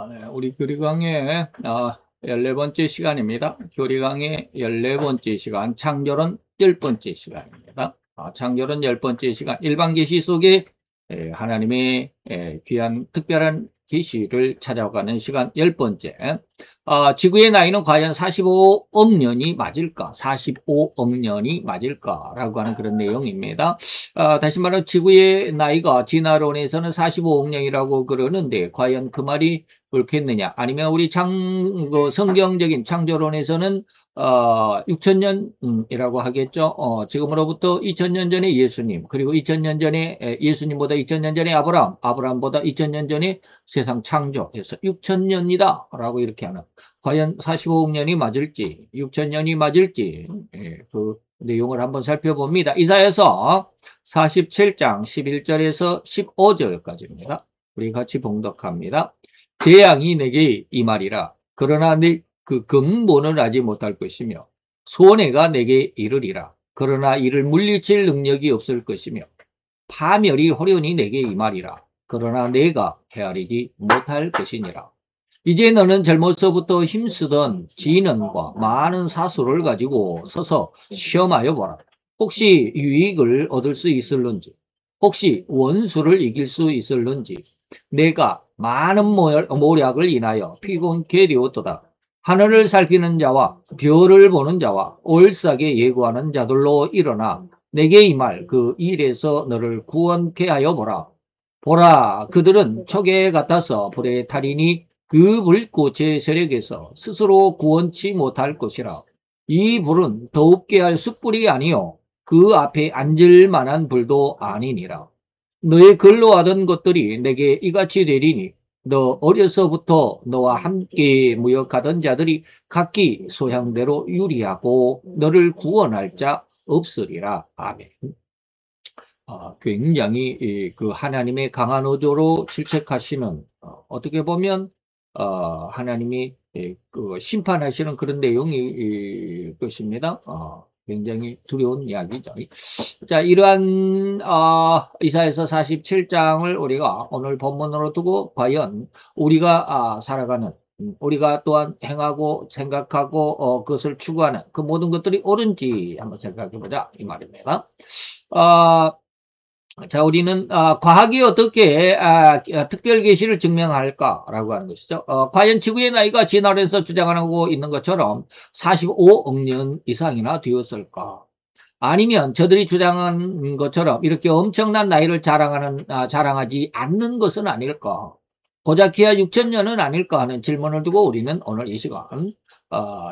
네, 우리 교리강의 14번째 시간입니다. 교리강의 14번째 시간, 창조론 10번째 시간입니다. 창조론 10번째 시간, 일반 계시 속에 하나님의 귀한 특별한 계시를 찾아가는 시간 10번째. 지구의 나이는 과연 45억 년이 맞을까? 45억 년이 맞을까라고 하는 그런 내용입니다. 다시 말해 지구의 나이가 진화론에서는 45억 년이라고 그러는데 과연 그 말이 옳겠느냐? 아니면 우리 성경적인 창조론에서는 6천년이라고 하겠죠. 지금으로부터 2000년 전에 예수님, 그리고 2000년 전에 예수님보다 2000년 전에 아브라함보다 2000년 전에 세상 창조해서 6000년이다 라고 이렇게 하는, 과연 45억 년이 맞을지 6000년이 맞을지 그 내용을 한번 살펴봅니다. 이사야서 47장 11절에서 15절까지입니다. 우리 같이 봉독합니다. 재앙이 내게 임하리라. 그러나 내 그 근본을 알지 못할 것이며 손해가 내게 이르리라. 그러나 이를 물리칠 능력이 없을 것이며 파멸이 호련히 내게 임하리라. 그러나 내가 헤아리지 못할 것이니라. 이제 너는 젊어서부터 힘쓰던 지능과 많은 사수를 가지고 서서 시험하여 보라. 혹시 유익을 얻을 수 있을는지, 혹시 원수를 이길 수 있을는지. 내가 많은 모략을 인하여 피곤케 되었도다. 하늘을 살피는 자와 별을 보는 자와 올싸게 예고하는 자들로 일어나 내게 임할 그 일에서 너를 구원케 하여 보라. 보라, 그들은 촉에 같아서 불에 타리니 그 불꽃의 세력에서 스스로 구원치 못할 것이라. 이 불은 더웁게 할 숯불이 아니요 그 앞에 앉을 만한 불도 아니니라. 너의 근로하던 것들이 내게 이같이 되리니 너 어려서부터 너와 함께 무역하던 자들이 각기 소향대로 유리하고 너를 구원할 자 없으리라. 아멘. 굉장히 그 하나님의 강한 어조로 질책하시는, 어떻게 보면 하나님이 그 심판하시는 그런 내용일 것입니다. 굉장히 두려운 이야기죠. 자, 이러한 이사야서 47장을 우리가 오늘 본문으로 두고 과연 우리가 살아가는, 우리가 또한 행하고 생각하고 그것을 추구하는 그 모든 것들이 옳은지 한번 생각해 보자 이 말입니다. 자, 우리는 과학이 어떻게 특별 계시를 증명할까라고 하는 것이죠. 과연 지구의 나이가 진화론에서 주장하고 있는 것처럼 45억 년 이상이나 되었을까? 아니면 저들이 주장한 것처럼 이렇게 엄청난 나이를 자랑하지 않는 것은 아닐까? 고작 기하 6000년은 아닐까 하는 질문을 두고 우리는 오늘 이 시간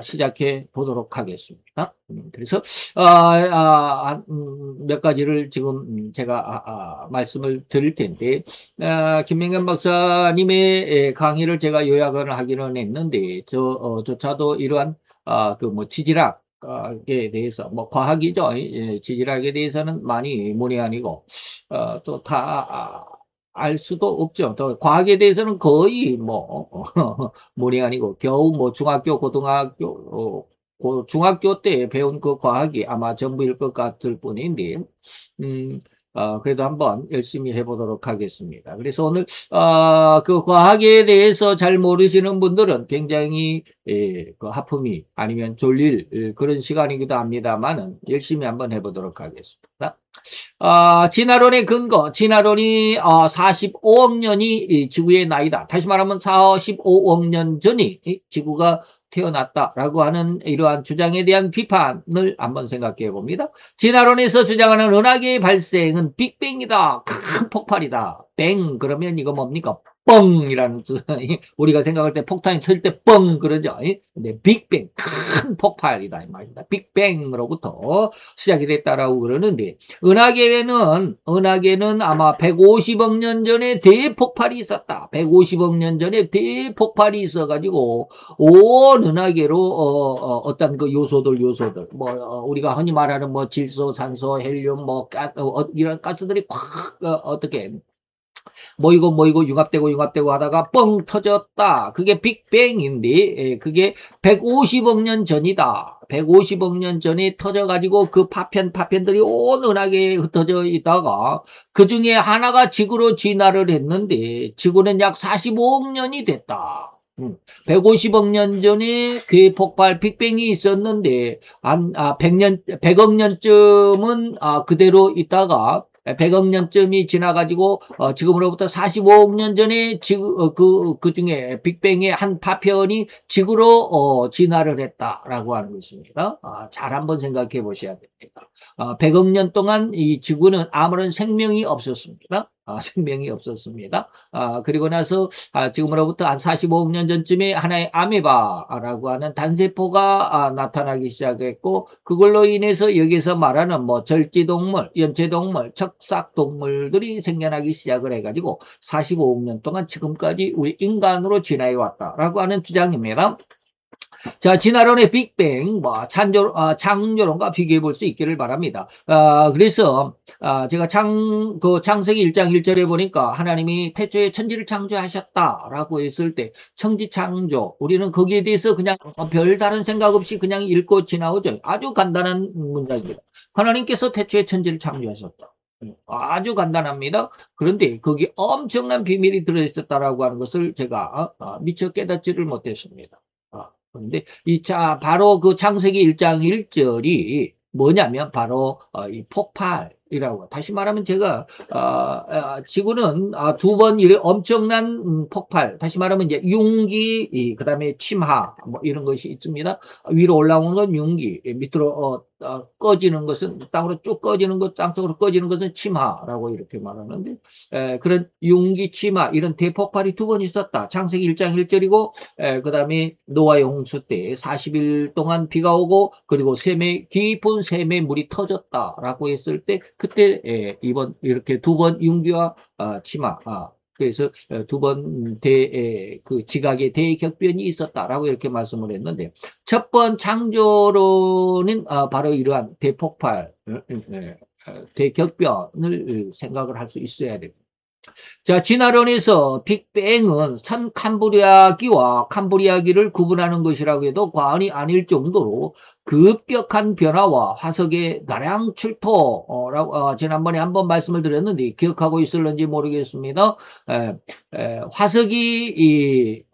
시작해 보도록 하겠습니다. 그래서 몇 가지를 지금 제가 말씀을 드릴 텐데, 김명현 박사님의 강의를 제가 요약을 하기는 했는데 저조차도 이러한 그 뭐 지질학에 대해서 뭐 과학이죠. 지질학에 대해서는 많이 문의 아니고 또 다 알 수도 없죠. 또 과학에 대해서는 거의 뭐 문이 아니고 겨우 뭐 중학교, 고등학교, 중학교 때 배운 그 과학이 아마 전부일 것 같을 뿐인데, 그래도 한번 열심히 해보도록 하겠습니다. 그래서 오늘 그 과학에 대해서 잘 모르시는 분들은 굉장히 그 하품이 아니면 졸릴 그런 시간이기도 합니다만은 열심히 한번 해보도록 하겠습니다. 진화론의 근거, 진화론이 45억 년이 지구의 나이다. 다시 말하면 45억 년 전이 지구가 태어났다라고 하는 이러한 주장에 대한 비판을 한번 생각해 봅니다. 진화론에서 주장하는 은하계의 발생은 빅뱅이다. 큰 폭발이다. 뱅 그러면 이거 뭡니까? 뻥이라는 뜻. 우리가 생각할 때 폭탄이 칠 때 뻥 그러죠. 근데 빅뱅 큰 폭발이다 이 말입니다. 빅뱅으로부터 시작이 됐다라고 그러는데, 은하계는 아마 150억 년 전에 대폭발이 있었다. 150억 년 전에 대폭발이 있어가지고 온 은하계로 어떤 그 요소들 뭐 우리가 흔히 말하는 뭐 질소, 산소, 헬륨, 뭐 이런 가스들이 확 어떻게 모이고 융합되고 하다가 뻥 터졌다. 그게 빅뱅인데 그게 150억 년 전이다. 150억 년 전에 터져가지고 그 파편들이 온은하게 흩어져 있다가 그 중에 하나가 지구로 진화를 했는데 지구는 약 45억 년이 됐다. 150억 년 전에 그 폭발 빅뱅이 있었는데 한 100억 년쯤은 그대로 있다가 100억 년쯤이 지나가지고 지금으로부터 45억 년 전에 그 중에 빅뱅의 한 파편이 지구로 진화를 했다라고 하는 것입니다. 잘 한번 생각해 보셔야 됩니다. 100억 년 동안 이 지구는 아무런 생명이 없었습니다. 생명이 없었습니다. 그리고 나서 지금으로부터 한 45억 년 전쯤에 하나의 아메바라고 하는 단세포가 나타나기 시작했고 그걸로 인해서 여기서 말하는 뭐 절지동물, 연체동물, 척삭동물들이 생겨나기 시작을 해가지고 45억 년 동안 지금까지 우리 인간으로 진화해 왔다라고 하는 주장입니다. 자, 진화론의 빅뱅, 창조론과 비교해 볼 수 있기를 바랍니다. 그래서, 제가 창세기 1장 1절에 보니까 하나님이 태초에 천지를 창조하셨다라고 했을 때, 천지창조, 우리는 거기에 대해서 그냥 별다른 생각 없이 그냥 읽고 지나오죠. 아주 간단한 문장입니다. 하나님께서 태초에 천지를 창조하셨다. 아주 간단합니다. 그런데 거기 엄청난 비밀이 들어있었다라고 하는 것을 제가 미처 깨닫지를 못했습니다. 그런데 바로 그 창세기 1장 1절이 뭐냐면 바로 이 폭발이라고. 다시 말하면 제가 지구는 두 번 이래 엄청난 폭발. 다시 말하면 이제 융기, 그다음에 침하 뭐 이런 것이 있습니다. 위로 올라오는 건 융기, 밑으로 꺼지는 것은 땅으로 쭉 꺼지는 것, 땅속으로 꺼지는 것은 침하라고 이렇게 말하는데 그런 융기, 침하 이런 대폭발이 두 번 있었다. 창세기 1장 1절이고 그 다음에 노아의 홍수 때 40일 동안 비가 오고 그리고 깊은 샘의 물이 터졌다라고 했을 때 그때 이렇게 두 번 융기와 침하 그래서 두 번 그 지각의 대격변이 있었다라고 이렇게 말씀을 했는데 첫 번 창조론은 바로 이러한 대폭발 대격변을 생각을 할 수 있어야 됩니다. 자, 진화론에서 빅뱅은 선캄브리아기와 캄브리아기를 구분하는 것이라고 해도 과언이 아닐 정도로 급격한 변화와 화석의 다량 출토라고 지난번에 한번 말씀을 드렸는데 기억하고 있을는지 모르겠습니다. 화석이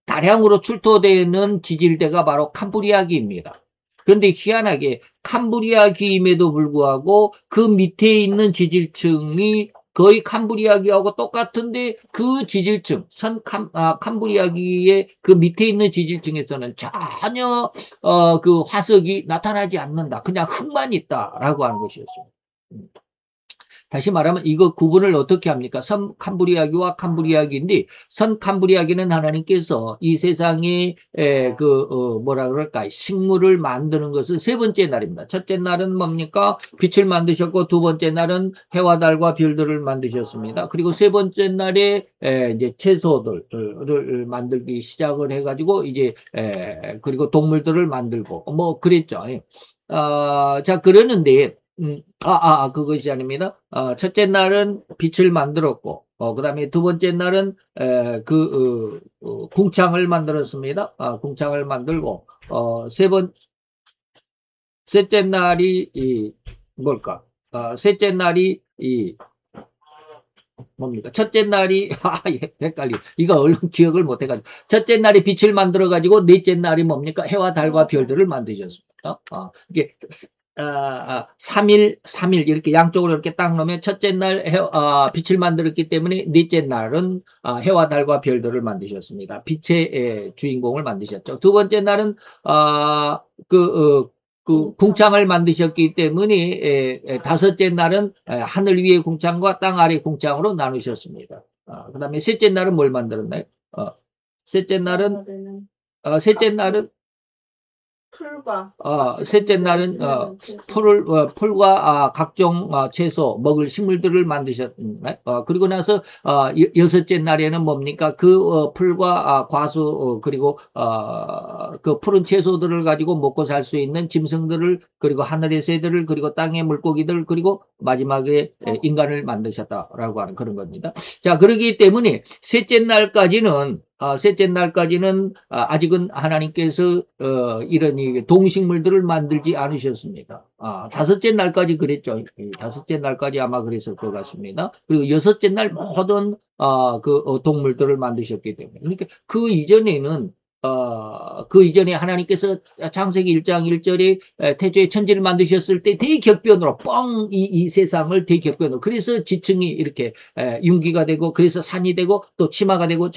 다량으로 출토되는 지질대가 바로 캄브리아기입니다. 그런데 희한하게 캄브리아기임에도 불구하고 그 밑에 있는 지질층이 거의 캄브리아기하고 똑같은데 그 지질층, 캄브리아기의 그 밑에 있는 지질층에서는 전혀 그 화석이 나타나지 않는다. 그냥 흙만 있다라고 하는 것이었습니다. 다시 말하면 이거 구분을 어떻게 합니까? 캄브리아기와 캄브리아기인데 캄브리아기는 하나님께서 이 세상에 뭐라 그럴까 식물을 만드는 것은 세 번째 날입니다. 첫째 날은 뭡니까? 빛을 만드셨고 두 번째 날은 해와 달과 별들을 만드셨습니다. 그리고 세 번째 날에 이제 채소들을 만들기 시작을 해가지고 이제 그리고 동물들을 만들고 뭐 그랬죠. 자 그러는데 그것이 아닙니다. 첫째 날은 빛을 만들었고, 그 다음에 두 번째 날은, 궁창을 만들었습니다. 궁창을 만들고, 셋째 날이, 뭘까? 셋째 날이, 뭡니까? 첫째 날이, 헷갈려. 이거 얼른 기억을 못 해가지고. 첫째 날이 빛을 만들어가지고, 넷째 날이 뭡니까? 해와 달과 별들을 만드셨습니다. 이게, 3일, 이렇게 양쪽으로 이렇게 딱 놓으면 첫째 날 빛을 만들었기 때문에 넷째 날은 해와 달과 별들을 만드셨습니다. 빛의 주인공을 만드셨죠. 두 번째 날은, 궁창을 만드셨기 때문에 다섯째 날은 하늘 위의 궁창과 땅 아래 궁창으로 나누셨습니다. 그 다음에 셋째 날은 뭘 만들었나요? 셋째 날은 풀과 셋째 날은 풀과 각종 채소 먹을 식물들을 만드셨나요? 그리고 나서 여섯째 날에는 뭡니까? 그 풀과 과수 그리고 그 푸른 채소들을 가지고 먹고 살 수 있는 짐승들을 그리고 하늘의 새들을 그리고 땅의 물고기들 그리고 마지막에 인간을 만드셨다라고 하는 그런 겁니다. 자, 그러기 때문에 셋째 날까지는 아직은 하나님께서 이런 동식물들을 만들지 않으셨습니다. 다섯째 날까지 그랬죠. 다섯째 날까지 아마 그랬을 것 같습니다. 그리고 여섯째 날 모든 동물들을 만드셨기 때문에. 그러니까 그 이전에 하나님께서 창세기 1장 1절에 태초에 천지를 만드셨을 때 대격변으로 이 세상을 대격변으로 그래서 지층이 이렇게 융기가 되고 그래서 산이 되고 또 치마가 되고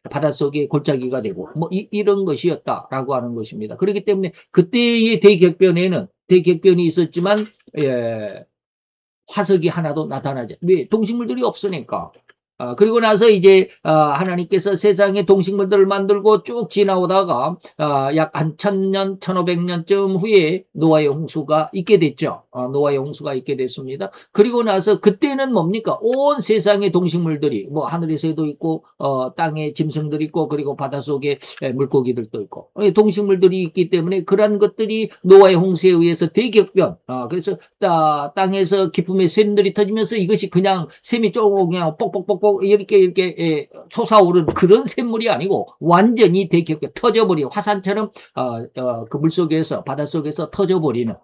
바닷속에 골짜기가 되고 뭐 이런 것이었다라고 하는 것입니다. 그렇기 때문에 그때의 대격변이 있었지만 화석이 하나도 나타나지 왜 동식물들이 없으니까. 그리고 나서 이제 하나님께서 세상에 동식물들을 만들고 쭉 지나오다가 약 한 1000년, 1500년쯤 후에 노아의 홍수가 있게 됐죠. 노아의 홍수가 있게 됐습니다. 그리고 나서 그때는 뭡니까? 온 세상의 동식물들이 뭐 하늘의 새도 있고 땅에 짐승들이 있고 그리고 바닷속에 물고기들도 있고 동식물들이 있기 때문에 그러한 것들이 노아의 홍수에 의해서 대격변 그래서 땅에서 기품의 샘들이 터지면서 이것이 그냥 샘이 쪼고 그냥 뽁뽁뽁 이렇게 솟아오른 그런 샘물이 아니고 완전히 대격변 터져버린 화산처럼 그 물속에서 바닷속에서 터져버리는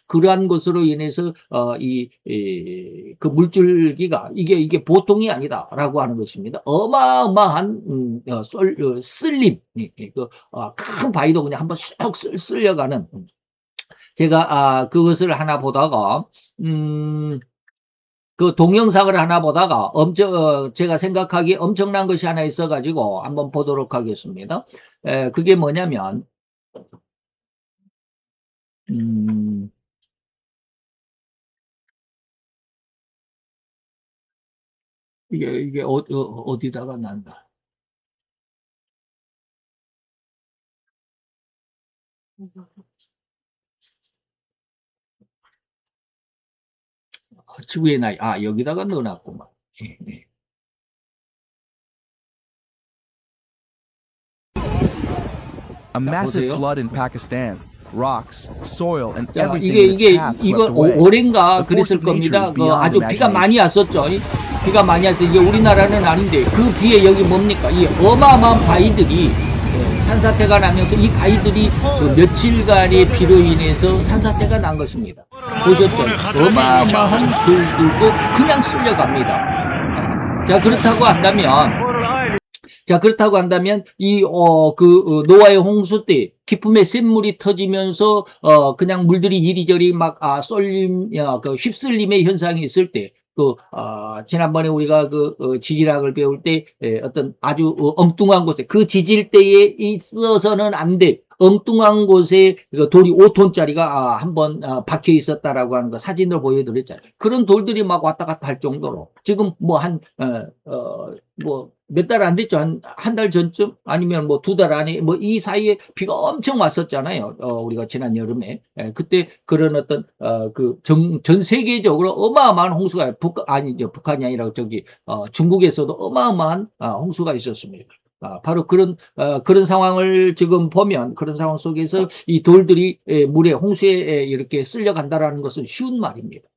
그러한 것으로 인해서 그 물줄기가 이게 보통이 아니다라고 하는 것입니다. 어마어마한 쓸림 큰 바위도 그냥 한번 쑥 쓸려가는 제가 그것을 하나 보다가 그 동영상을 하나 보다가 제가 생각하기에 엄청난 것이 하나 있어가지고 한번 보도록 하겠습니다. 그게 뭐냐면 이게 어디다가 난다. 지구의 나이. 여기다가 넣어놨구만. 예. A massive 보세요. flood in Pakistan. Rocks, soil, and 자, everything in its path 이거 swept away. 올해인가 The force 그랬을 of nature 겁니다. is beyond 아주 비가 imagination. 많이 왔었죠. 비가 많이 와서 이게 우리나라는 아닌데 그 비에 여기 뭡니까? 이 어마어마한 바위들이 산사태가 나면서 이 바위들이 그 며칠간의 비로 인해서 산사태가 난 것입니다. 보셨죠? 어마어마한 돌들도 그냥 쓸려갑니다. 자, 그렇다고 한다면 노아의 홍수 때 기품의 샘물이 터지면서 그냥 물들이 이리저리 막 쏠림 휩쓸림의 현상이 있을 때 지난번에 우리가 지질학을 배울 때 어떤 아주 엉뚱한 곳에 그 지질 때에 있어서는 안 될 엉뚱한 곳에 돌이 5톤짜리가 한번 박혀 있었다라고 하는 거 사진으로 보여드렸잖아요. 그런 돌들이 막 왔다 갔다 할 정도로 지금 뭐 몇 달 안 됐죠. 한 달 전쯤 아니면 뭐 2달 안에 뭐 이 사이에 비가 엄청 왔었잖아요. 우리가 지난 여름에. 그때 그런 어떤 전 세계적으로 어마어마한 홍수가 북한이 아니라 중국에서도 어마어마한 홍수가 있었습니다. 바로 그런 상황을 지금 보면 그런 상황 속에서 이 돌들이 물에 홍수에 이렇게 쓸려간다라는 것은 쉬운 말입니다.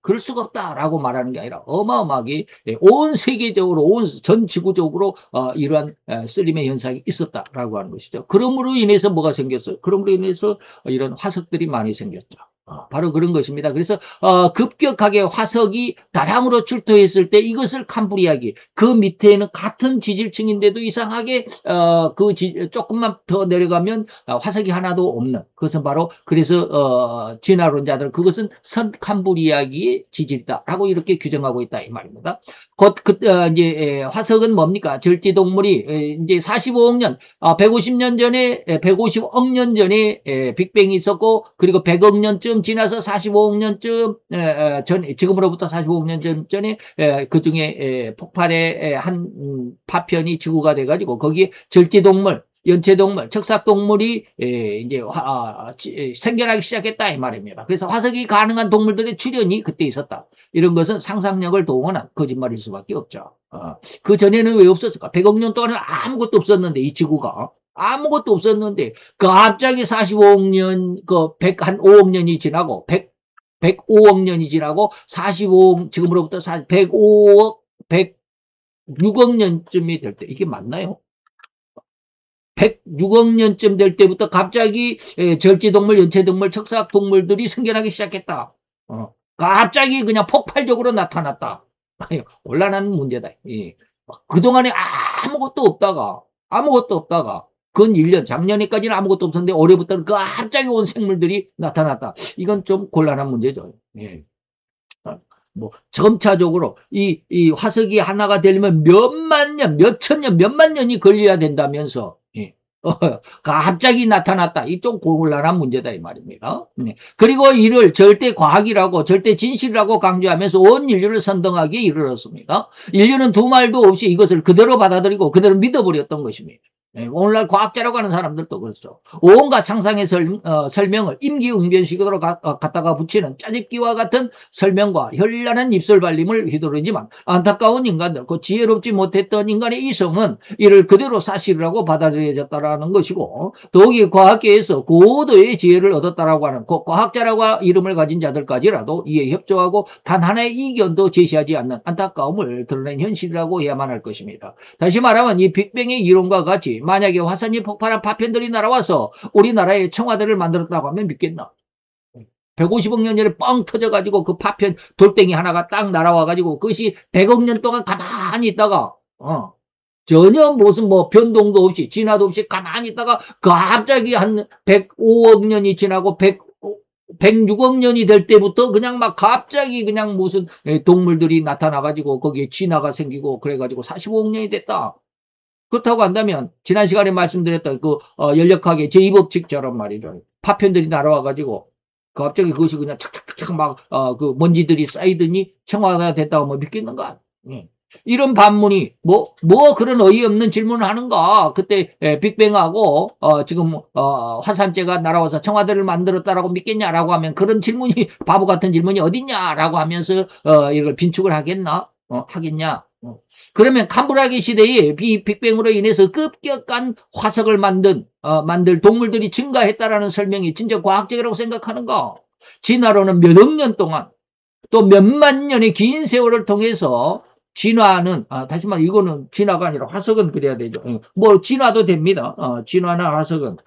그럴 수가 없다라고 말하는 게 아니라 어마어마하게 온 세계적으로 전 지구적으로 이러한 쓸림의 현상이 있었다라고 하는 것이죠. 그러므로 인해서 뭐가 생겼어요? 그러므로 인해서 이런 화석들이 많이 생겼죠. 바로 그런 것입니다. 그래서 급격하게 화석이 다량으로 출토했을 때 이것을 캄브리아기 그 밑에는 같은 지질층인데도 이상하게 조금만 더 내려가면 화석이 하나도 없는 그것은 바로 그래서 진화론자들 그것은 선 캄브리아기의 지질이다라고 이렇게 규정하고 있다 이 말입니다. 곧 이제 화석은 뭡니까? 절지동물이 이제 45억 년, 150년 전에 150억 년 전에 빅뱅이 있었고 그리고 100억 년쯤 지나서 45억 년쯤 지금으로부터 45억 년 전에 그 중에 폭발의 한 파편이 지구가 돼가지고 거기에 절지동물 연체동물, 척삭동물이 이제 생겨나기 시작했다 이 말입니다. 그래서 화석이 가능한 동물들의 출현이 그때 있었다. 이런 것은 상상력을 동원한 거짓말일 수밖에 없죠. 그 전에는 왜 없었을까? 100억 년 동안은 아무것도 없었는데 이 지구가 아무것도 없었는데 갑자기 45억 년, 한 5억 년이 지나고 105억 년이 지나고 45억 지금으로부터 105억 106억 년쯤이 될 때 이게 맞나요? 106억 년쯤 될 때부터 갑자기 절지동물, 연체동물, 척삭동물들이 생겨나기 시작했다. 갑자기 그냥 폭발적으로 나타났다. 곤란한 문제다. 그동안에 아무것도 없다가 근 1년, 작년에까지는 아무것도 없었는데 올해부터는 갑자기 온 생물들이 나타났다. 이건 좀 곤란한 문제죠. 예. 뭐 점차적으로 이 화석이 하나가 되려면 몇만 년, 몇천 년, 몇만 년이 걸려야 된다면서 갑자기 나타났다. 이 좀 곤란한 문제다 이 말입니다. 그리고 이를 절대 과학이라고 절대 진실이라고 강조하면서 온 인류를 선동하기에 이르렀습니다. 인류는 두 말도 없이 이것을 그대로 받아들이고 그대로 믿어버렸던 것입니다. 오늘날 과학자라고 하는 사람들도 그렇죠. 온갖 상상의 설명을 임기응변식으로 갖다가 붙이는 짜집기와 같은 설명과 현란한 입술 발림을 휘두르지만 안타까운 인간들, 그 지혜롭지 못했던 인간의 이성은 이를 그대로 사실이라고 받아들여졌다라는 것이고 더욱이 과학계에서 고도의 지혜를 얻었다라고 하는 과학자라고 이름을 가진 자들까지라도 이에 협조하고 단 하나의 이견도 제시하지 않는 안타까움을 드러낸 현실이라고 해야만 할 것입니다. 다시 말하면 이 빅뱅의 이론과 같이 만약에 화산이 폭발한 파편들이 날아와서 우리나라의 청와대를 만들었다고 하면 믿겠나? 150억 년 전에 뻥 터져가지고 그 파편 돌덩이 하나가 딱 날아와가지고 그것이 100억 년 동안 가만히 있다가 전혀 무슨 뭐 변동도 없이 진화도 없이 가만히 있다가 갑자기 한 105억 년이 지나고 106억 년이 될 때부터 그냥 막 갑자기 그냥 무슨 동물들이 나타나가지고 거기에 진화가 생기고 그래가지고 45억 년이 됐다. 그렇다고 한다면 지난 시간에 말씀드렸던 그 연력학의 제2법칙처럼 말이죠. 파편들이 날아와가지고 갑자기 그것이 그냥 착착착 막 그 먼지들이 쌓이더니 청화가 됐다고 뭐 믿겠는가? 이런 반문이 뭐 그런 어이없는 질문을 하는가? 그때 빅뱅하고 지금 화산재가 날아와서 청와대를 만들었다라고 믿겠냐라고 하면 그런 질문이 바보 같은 질문이 어딨냐라고 하면서 이걸 빈축을 하겠나? 하겠냐? 그러면 캄브라기 시대에 빅뱅으로 인해서 급격한 화석을 만들 동물들이 증가했다라는 설명이 진짜 과학적이라고 생각하는가? 진화로는 몇 억 년 동안 또 몇만 년의 긴 세월을 통해서 진화는 다시 말해 이거는 진화가 아니라 화석은 그래야 되죠. 뭐 진화도 됩니다. 진화나 화석은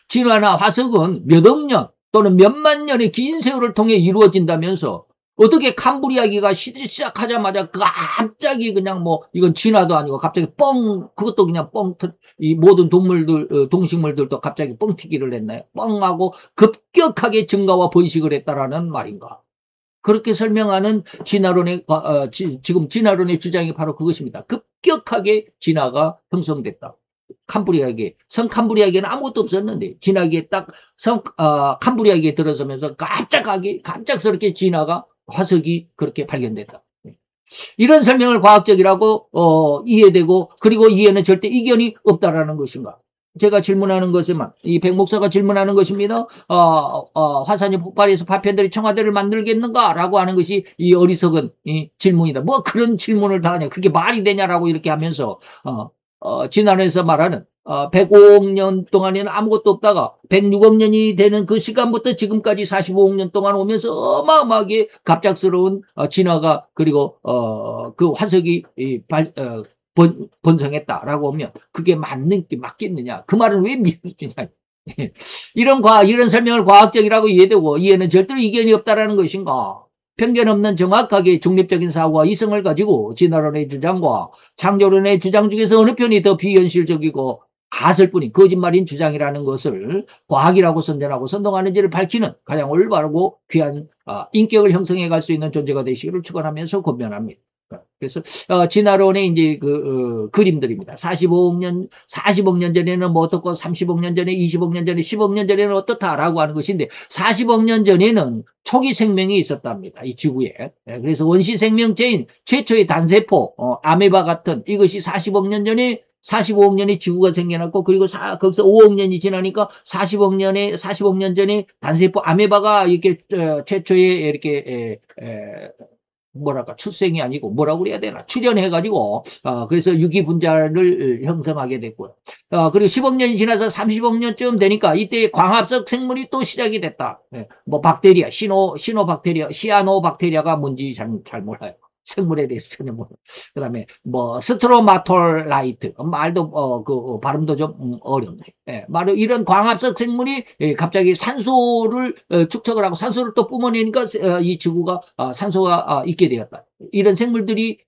진화나 화석은 몇 억 년 또는 몇만 년의 긴 세월을 통해 이루어진다면서 어떻게 캄브리아기가 시작하자마자 갑자기 그냥 뭐 이건 진화도 아니고 갑자기 그것도 그냥 이 모든 동물들 동식물들도 갑자기 뻥튀기를 했나요? 뻥하고 급격하게 증가와 번식을 했다라는 말인가? 그렇게 설명하는 진화론의 지금 진화론의 주장이 바로 그것입니다. 급격하게 진화가 형성됐다. 캄브리아기에 성 캄브리아기에는 아무것도 없었는데 진화기에 딱 캄브리아기에 들어서면서 갑작스럽게 진화가 화석이 그렇게 발견됐다. 이런 설명을 과학적이라고 이해되고 그리고 이해는 절대 이견이 없다라는 것인가? 제가 질문하는 것에만 이 백 목사가 질문하는 것입니다. 화산이 폭발해서 파편들이 청와대를 만들겠는가라고 하는 것이 이 어리석은 이 질문이다. 뭐 그런 질문을 다 하냐? 그게 말이 되냐라고 이렇게 하면서 진화론에서 말하는 105억 년 동안에는 아무것도 없다가 106억 년이 되는 그 시간부터 지금까지 45억 년 동안 오면서 어마어마하게 갑작스러운 진화가 그리고 그 화석이 번성했다라고 하면 그게 맞겠느냐? 그 말은 왜 믿어주냐? 이런 설명을 과학적이라고 이해되고 이해는 절대로 이견이 없다라는 것인가? 편견 없는 정확하게 중립적인 사고와 이성을 가지고 진화론의 주장과 창조론의 주장 중에서 어느 편이 더 비현실적이고 가설뿐인 거짓말인 주장이라는 것을 과학이라고 선전하고 선동하는지를 밝히는 가장 올바르고 귀한 인격을 형성해 갈 수 있는 존재가 되시기를 축원하면서 권면합니다. 그래서 진화론의 이제 그림들입니다. 45억 년 전에는 뭐 어떻고 30억 년 전에 20억 년 전에 10억 년 전에는 어떻다라고 하는 것인데 40억 년 전에는 초기 생명이 있었답니다. 이 지구에. 그래서 원시 생명체인 최초의 단세포 아메바 같은 이것이 40억 년 전에 45억 년에 지구가 생겨났고 그리고 거기서 5억 년이 지나니까 40억 년 전에 단세포 아메바가 이렇게 최초의 이렇게 뭐랄까 출생이 아니고 뭐라고 그래야 되나 출현해가지고 그래서 유기분자를 형성하게 됐고요. 그리고 10억 년이 지나서 30억 년쯤 되니까 이때 광합성 생물이 또 시작이 됐다. 뭐 박테리아, 시노박테리아, 시아노박테리아가 뭔지 잘 몰라요. 생물에 대해서 전혀 몰라요. 그 다음에 뭐 스트로마톨라이트 말도 발음도 좀 어렵네. 바로 이런 광합성 생물이 갑자기 산소를 축적을 하고 산소를 또 뿜어내니까 이 지구가 산소가 있게 되었다. 이런 생물들이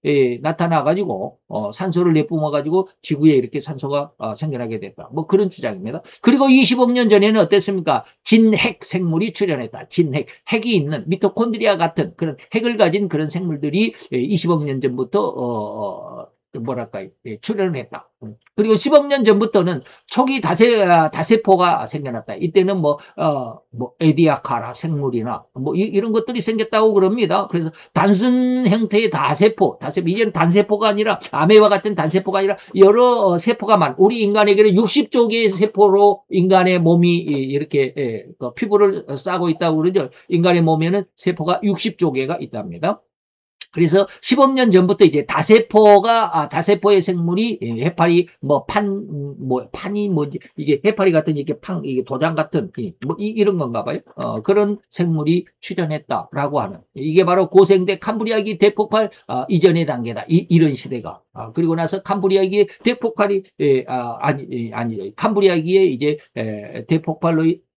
나타나가지고 산소를 내뿜어가지고 지구에 이렇게 산소가 생겨나게 됐다. 뭐 그런 주장입니다. 그리고 20억 년 전에는 어땠습니까? 진핵 생물이 출현했다. 진핵, 핵이 있는 미토콘드리아 같은 그런 핵을 가진 그런 생물들이 20억 년 전부터 뭐랄까 출현을 했다. 그리고 10억 년 전부터는 초기 다세포가 생겨났다. 이때는 뭐 에디아카라 생물이나 뭐 이런 것들이 생겼다고 그럽니다. 그래서 단순 형태의 다세포 이제는 단세포가 아니라 아메바 같은 단세포가 아니라 여러 세포가 우리 인간에게는 60조 개의 세포로 인간의 몸이 이렇게 피부를 싸고 있다고 그러죠. 인간의 몸에는 세포가 60조 개가 있답니다. 그래서 10억 년 전부터 이제 다세포의 생물이 해파리 판이 뭐지 이게 해파리 같은 이게 이게 도장 같은 뭐 이런 건가 봐요. 그런 생물이 출현했다라고 하는 이게 바로 고생대 캄브리아기 대폭발 이전의 단계다. 이런 시대가 그리고 나서 캄브리아기의 대폭발이 캄브리아기의 이제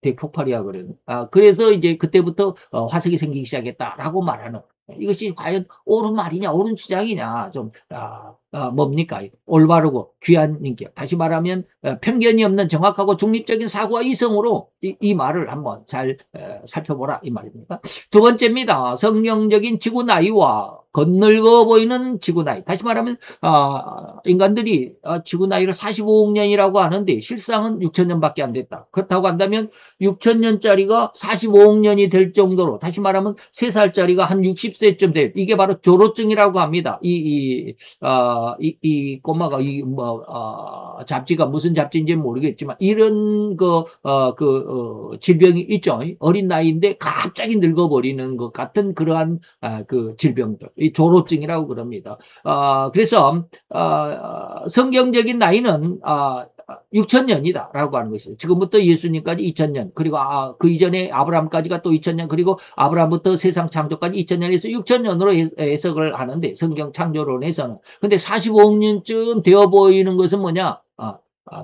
대폭발이야 그래요. 그래서 이제 그때부터 화석이 생기기 시작했다라고 말하는. 이것이 과연 옳은 말이냐, 옳은 주장이냐, 좀, 뭡니까? 올바르고 귀한 인격. 다시 말하면, 편견이 없는 정확하고 중립적인 사고와 이성으로 이 말을 한번 잘 살펴보라. 이 말입니다. 두 번째입니다. 성경적인 지구 나이와 겉늙어 보이는 지구 나이. 다시 말하면, 인간들이 지구 나이를 45억 년이라고 하는데 실상은 6천 년밖에 안 됐다. 그렇다고 한다면 6천 년짜리가 45억 년이 될 정도로 다시 말하면 3살짜리가 한 60세쯤 돼요. 이게 바로 조로증이라고 합니다. 이 꼬마가 잡지가 무슨 잡지인지 모르겠지만 이런 질병이 있죠. 어린 나이인데 갑자기 늙어버리는 것 같은 그러한 그 질병들. 이 조로증이라고 그럽니다. 그래서 성경적인 나이는 6천년이다 라고 하는 것이죠. 지금부터 예수님까지 2000년 그리고 그 이전에 아브라함까지가 또 2000년 그리고 아브라함부터 세상 창조까지 2000년에서 6000년으로 해석을 하는데 성경 창조론에서는 근데 45억 년쯤 되어 보이는 것은 뭐냐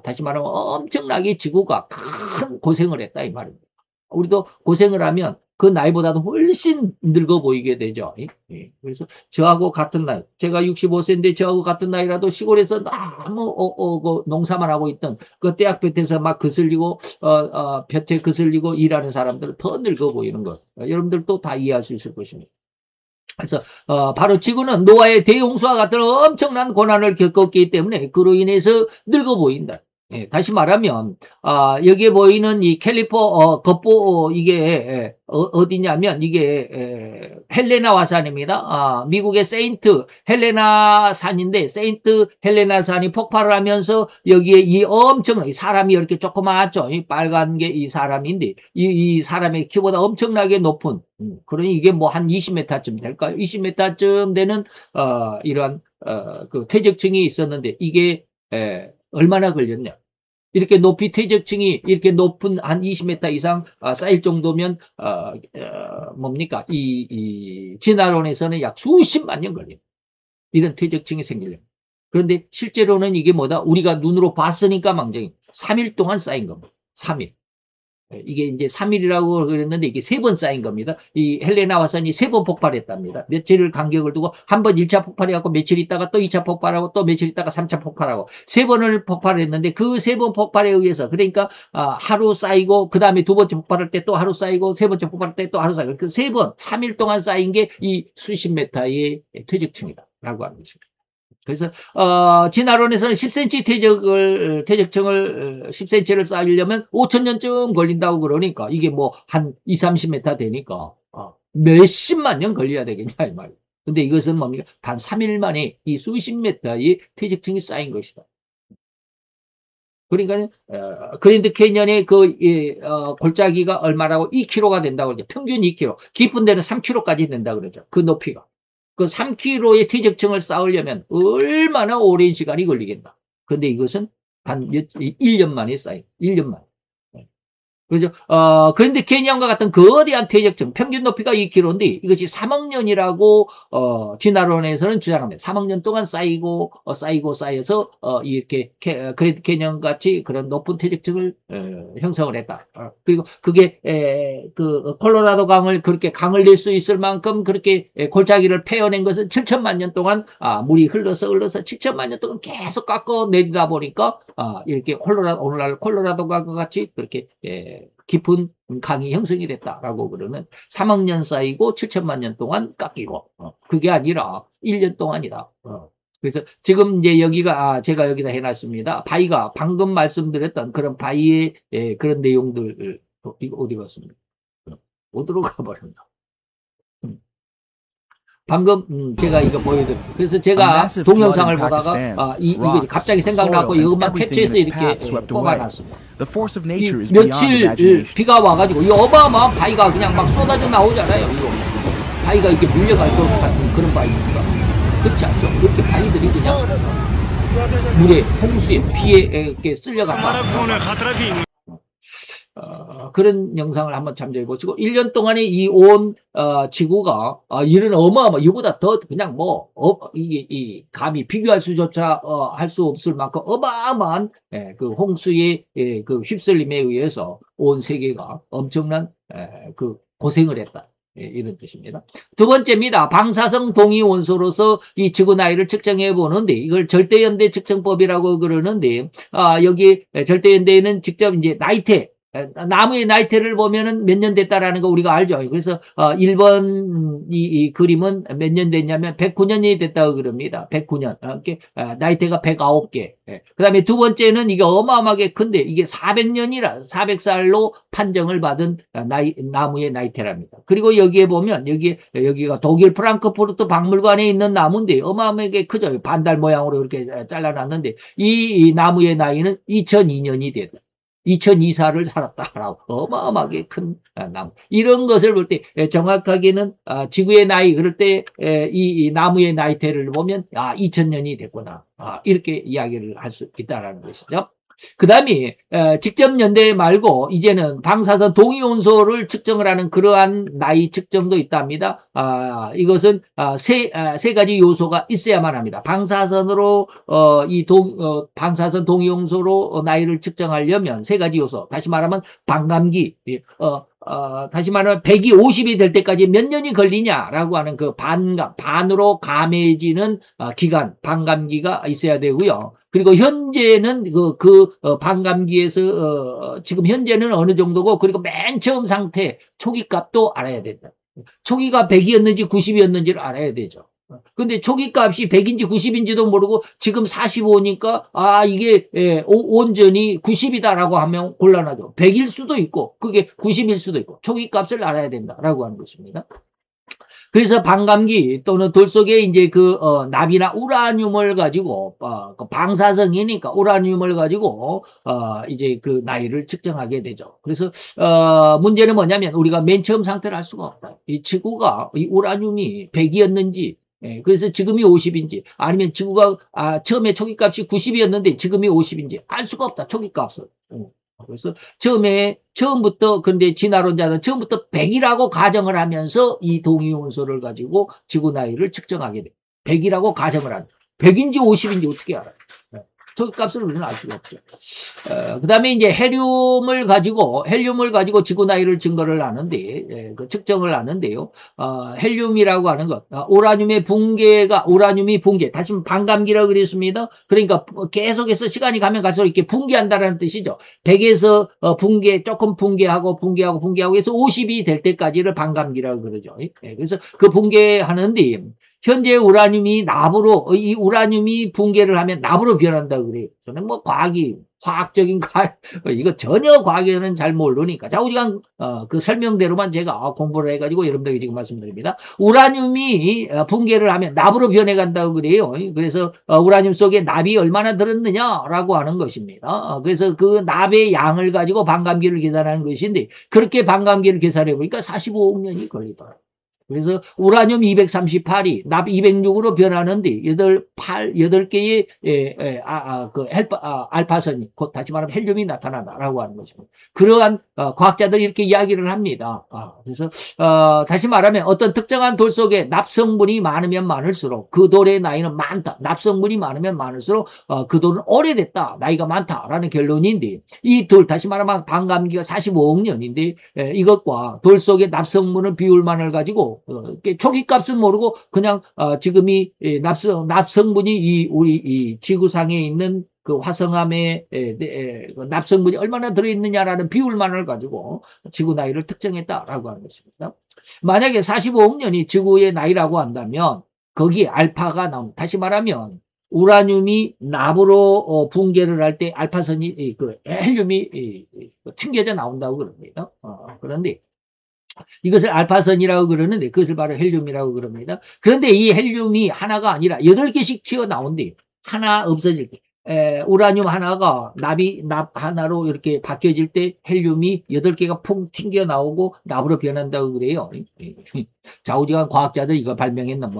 다시 말하면 엄청나게 지구가 큰 고생을 했다 이 말입니다. 우리도 고생을 하면 그 나이보다도 훨씬 늙어 보이게 되죠. 그래서 저하고 같은 나이, 제가 65세인데 저하고 같은 나이라도 시골에서 너무 농사만 하고 있던 그 떼약볕에서 막 거슬리고 볕에 거슬리고 일하는 사람들은 더 늙어 보이는 것. 여러분들도 다 이해할 수 있을 것입니다. 그래서 바로 지구는 노아의 대홍수와 같은 엄청난 고난을 겪었기 때문에 그로 인해서 늙어 보인다. 다시 말하면 여기에 보이는 이 겉보 이게 어디냐면 이게 헬레나 산입니다. 미국의 세인트 헬레나 산인데 세인트 헬레나 산이 폭발을 하면서 여기에 이 엄청난 사람이 이렇게 조그맣죠. 이 빨간 게 이 사람인데 이 사람의 키보다 엄청나게 높은 그러니 이게 뭐 한 20m쯤 될까요? 20m쯤 되는 이러한 그 퇴적층이 있었는데 이게 얼마나 걸렸냐? 이렇게 높이 퇴적층이 이렇게 높은 한 20m 이상 쌓일 정도면 뭡니까? 이 진화론에서는 약 수십만 년 걸려요. 이런 퇴적층이 생기려면. 그런데 실제로는 이게 뭐다? 우리가 눈으로 봤으니까 망정이 3일 동안 쌓인 겁니다. 3일. 이게 이제 3일이라고 그랬는데 이게 3번 쌓인 겁니다. 이 헬레나 화산이 3번 폭발했답니다. 며칠을 간격을 두고 한 번 1차 폭발해갖고 며칠 있다가 또 2차 폭발하고 또 며칠 있다가 3차 폭발하고 3번을 폭발했는데 그 3번 폭발에 의해서 그러니까 하루 쌓이고 그 다음에 두 번째 폭발할 때 또 하루 쌓이고 세 번째 폭발할 때 또 하루 쌓이고 그 3번 3일 동안 쌓인 게 이 수십 메타의 퇴적층이다. 라고 하는 것입니다. 그래서 진화론에서는 10cm 퇴적층을 10cm를 쌓으려면 5,000년쯤 걸린다고 그러니까 이게 뭐 한 2, 30m 되니까 몇십만 년 걸려야 되겠냐 이 말이에요. 근데 이것은 뭡니까? 단 3일 만에 이 수십 미터의 퇴적층이 쌓인 것이다. 그러니까 그랜드 캐니언의 골짜기가 얼마라고 2km가 된다고 그러죠. 평균 2km. 깊은 데는 3km까지 된다 그러죠. 그 높이가. 그 3km의 퇴적층을 쌓으려면 얼마나 오랜 시간이 걸리겠나. 그런데 이것은 단 1년 만에 쌓인 1년 만에. 그죠? 그런데 캐니언과 같은 거대한 퇴적층, 평균 높이가 2km인데 이것이 3억 년이라고, 진화론에서는 주장합니다. 3억 년 동안 쌓이고, 쌓여서, 이렇게, 그랜드 캐니언 같이 그런 높은 퇴적층을, 형성을 했다. 그리고 그게, 콜로라도 강을 그렇게 강을 낼 수 있을 만큼 그렇게 골짜기를 패어낸 것은 7천만 년 동안, 물이 흘러서 7천만 년 동안 계속 깎아내리다 보니까, 이렇게 오늘날 콜로라도 강과 같이 그렇게, 깊은 강이 형성이 됐다라고 그러는 3억 년 쌓이고 7천만 년 동안 깎이고 그게 아니라 1년 동안이다. 그래서 지금 이제 여기가 제가 여기다 해놨습니다. 바위가 방금 말씀드렸던 그런 바위의 그런 내용들 이거 어디 갔습니까? 어디로 가버렸나? 방금 제가 이거 보여드렸어요. 그래서 제가 동영상을 보다가 이거 갑자기 생각나고 이것만 캡처해서 이렇게 뽑아놨습니다. 며칠 비가 와가지고 이 어마어마한 바위가 그냥 막 쏟아져 나오잖아요. 이거 바위가 이렇게 밀려갈 것 같은 그런 바위입니다. 그렇지 않죠? 이렇게 바위들이 그냥 물에, 홍수에, 비에 이렇게 쓸려간다. 그런 영상을 한번 참조해 보시고 1년 동안에 이 온 지구가 이런 이보다 더 그냥 이 감히 비교할 수조차 할 수 없을 만큼 어마어마한 그 홍수의 그 휩쓸림에 의해서 온 세계가 엄청난 그 고생을 했다. 이런 뜻입니다. 두 번째입니다. 방사성 동위 원소로서 이 지구 나이를 측정해 보는데 이걸 절대연대 측정법이라고 그러는데 여기 절대연대에는 직접 이제 나이테 나무의 나이테를 보면은 몇 년 됐다라는 거 우리가 알죠. 그래서 1번 이 그림은 몇 년 됐냐면 109년이 됐다고 그럽니다. 109년. 나이테가 109개. 그다음에 두 번째는 이게 어마어마하게 큰데 이게 400년이라 400살로 판정을 받은 나무의 나이테랍니다. 그리고 여기에 보면 여기가 독일 프랑크푸르트 박물관에 있는 나무인데 어마어마하게 크죠. 반달 모양으로 이렇게 잘라놨는데 이 나무의 나이는 2002년이 됐다. 2024를 살았다라고 어마어마하게 큰 나무. 이런 것을 볼 때 정확하게는 지구의 나이 그럴 때 이 나무의 나이테를 보면 2000년이 됐구나. 이렇게 이야기를 할 수 있다라는 것이죠. 그 다음에 직접 연대 말고 이제는 방사선 동위원소를 측정을 하는 그러한 나이 측정도 있답니다. 이것은 세 가지 요소가 있어야만 합니다. 방사선으로 방사선 동위원소로 나이를 측정하려면 세 가지 요소. 다시 말하면 반감기. 다시 말하면 100이 50이 될 때까지 몇 년이 걸리냐라고 하는 그 반으로 감해지는 기간, 반감기가 있어야 되고요. 그리고 현재는 반감기에서 지금 현재는 어느 정도고 그리고 맨 처음 상태 초기 값도 알아야 된다. 초기가 100이었는지 90이었는지를 알아야 되죠. 근데 초기 값이 100인지 90인지도 모르고 지금 45니까 이게 온전히 90이다라고 하면 곤란하죠. 100일 수도 있고 그게 90일 수도 있고 초기 값을 알아야 된다라고 하는 것입니다. 그래서 반감기 또는 돌 속에 이제 납이나 우라늄을 가지고 방사성이니까 우라늄을 가지고 이제 그 나이를 측정하게 되죠. 그래서 문제는 뭐냐면 우리가 맨 처음 상태를 알 수가 없다. 이 지구가 이 우라늄이 100이었는지 그래서 지금이 50인지 아니면 지구가 처음에 초기값이 90이었는데 지금이 50인지 알 수가 없다. 초기값을. 그래서 처음부터 근데 진화론자는 처음부터 100이라고 가정을 하면서 이 동위원소를 가지고 지구 나이를 측정하게 돼. 100이라고 가정을 하는. 100인지 50인지 어떻게 알아요? 초기값을 우리는 알 수가 없죠. 그 다음에 이제 헬륨을 가지고 지구 나이를 증거를 하는데, 측정을 하는데요. 헬륨이라고 하는 것, 우라늄이 붕괴, 다시 한번 반감기라고 그랬습니다. 그러니까 계속해서 시간이 가면 갈수록 이렇게 붕괴한다라는 뜻이죠. 100에서 조금 붕괴하고 해서 50이 될 때까지를 반감기라고 그러죠. 그래서 그 붕괴하는데, 현재 우라늄이 납으로, 이 우라늄이 붕괴를 하면 납으로 변한다고 그래요. 저는 뭐 과학적인 이거 전혀 과학에는 잘 모르니까. 좌우지간, 그 설명대로만 제가 공부를 해가지고 여러분들에게 지금 말씀드립니다. 우라늄이 붕괴를 하면 납으로 변해간다고 그래요. 그래서 우라늄 속에 납이 얼마나 들었느냐라고 하는 것입니다. 그래서 그 납의 양을 가지고 반감기를 계산하는 것인데, 그렇게 반감기를 계산해 보니까 45억 년이 걸리더라고요. 그래서 우라늄 238이 납 206으로 변하는데 8개의 알파선이 곧 다시 말하면 헬륨이 나타나다라고 하는 것입니다. 그러한 과학자들이 이렇게 이야기를 합니다. 그래서 다시 말하면 어떤 특정한 돌 속에 납성분이 많으면 많을수록 그 돌의 나이는 많다. 납성분이 많으면 많을수록 그 돌은 오래됐다. 나이가 많다라는 결론인데 이 돌 다시 말하면 반감기가 45억 년인데 이것과 돌 속의 납성분의 비율만을 가지고 초기값은 모르고 그냥 지금이 납성분이 우리 이 지구상에 있는 그 화성암의 납성분이 얼마나 들어있느냐라는 비율만을 가지고 지구 나이를 특정했다라고 하는 것입니다. 만약에 45억 년이 지구의 나이라고 한다면 거기에 알파가 나옵니다. 다시 말하면 우라늄이 납으로 붕괴를 할 때 알파선이 그 헬륨이 튕겨져 나온다고 그럽니다. 그런데 이것을 알파선이라고 그러는데 그것을 바로 헬륨이라고 그럽니다. 그런데 이 헬륨이 하나가 아니라 8개씩 튀어나온대. 하나 없어질 때. 우라늄 하나가 납 하나로 이렇게 바뀌어질 때 헬륨이 8개가 푹 튕겨 나오고 납으로 변한다고 그래요. 좌우지간 과학자들이 이걸 발견했는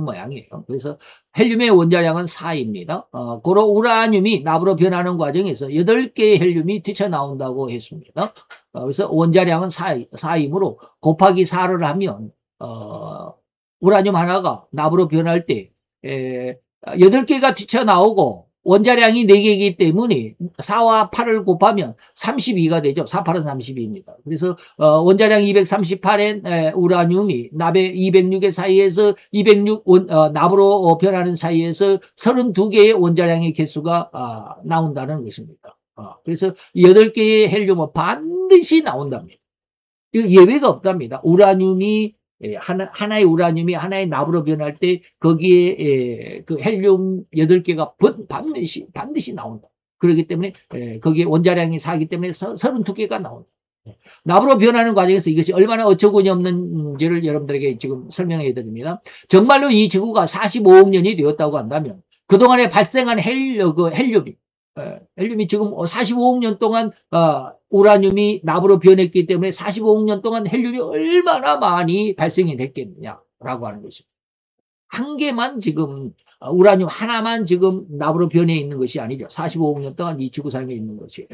모양이에요. 그래서 헬륨의 원자량은 4입니다. 고로 우라늄이 납으로 변하는 과정에서 8개의 헬륨이 뛰쳐나온다고 했습니다. 그래서 원자량은 4이므로 곱하기 4를 하면 우라늄 하나가 납으로 변할 때 8개가 뛰쳐나오고 원자량이 4개이기 때문에 4와 8을 곱하면 32가 되죠. 4, 8은 32입니다. 그래서 원자량 238의 우라늄이 납의 206의 사이에서 206 납으로 변하는 사이에서 32개의 원자량의 개수가 나온다는 것입니다. 그래서 8개의 헬륨은 반드시 나온답니다. 예외가 없답니다. 우라늄이 하나의 우라늄이 하나의 납으로 변할 때 거기에 그 헬륨 8개가 반드시 나온다. 그렇기 때문에 거기에 원자량이 4기 때문에 32개가 나온다. 납으로 변하는 과정에서 이것이 얼마나 어처구니 없는지를 여러분들에게 지금 설명해 드립니다. 정말로 이 지구가 45억 년이 되었다고 한다면 그동안에 발생한 헬륨이 지금 45억 년 동안 우라늄이 납으로 변했기 때문에 45억 년 동안 헬륨이 얼마나 많이 발생이 됐겠느냐라고 하는 것입니다. 한 개만 지금 우라늄 하나만 지금 납으로 변해 있는 것이 아니죠. 45억 년 동안 이 지구상에 있는 것이.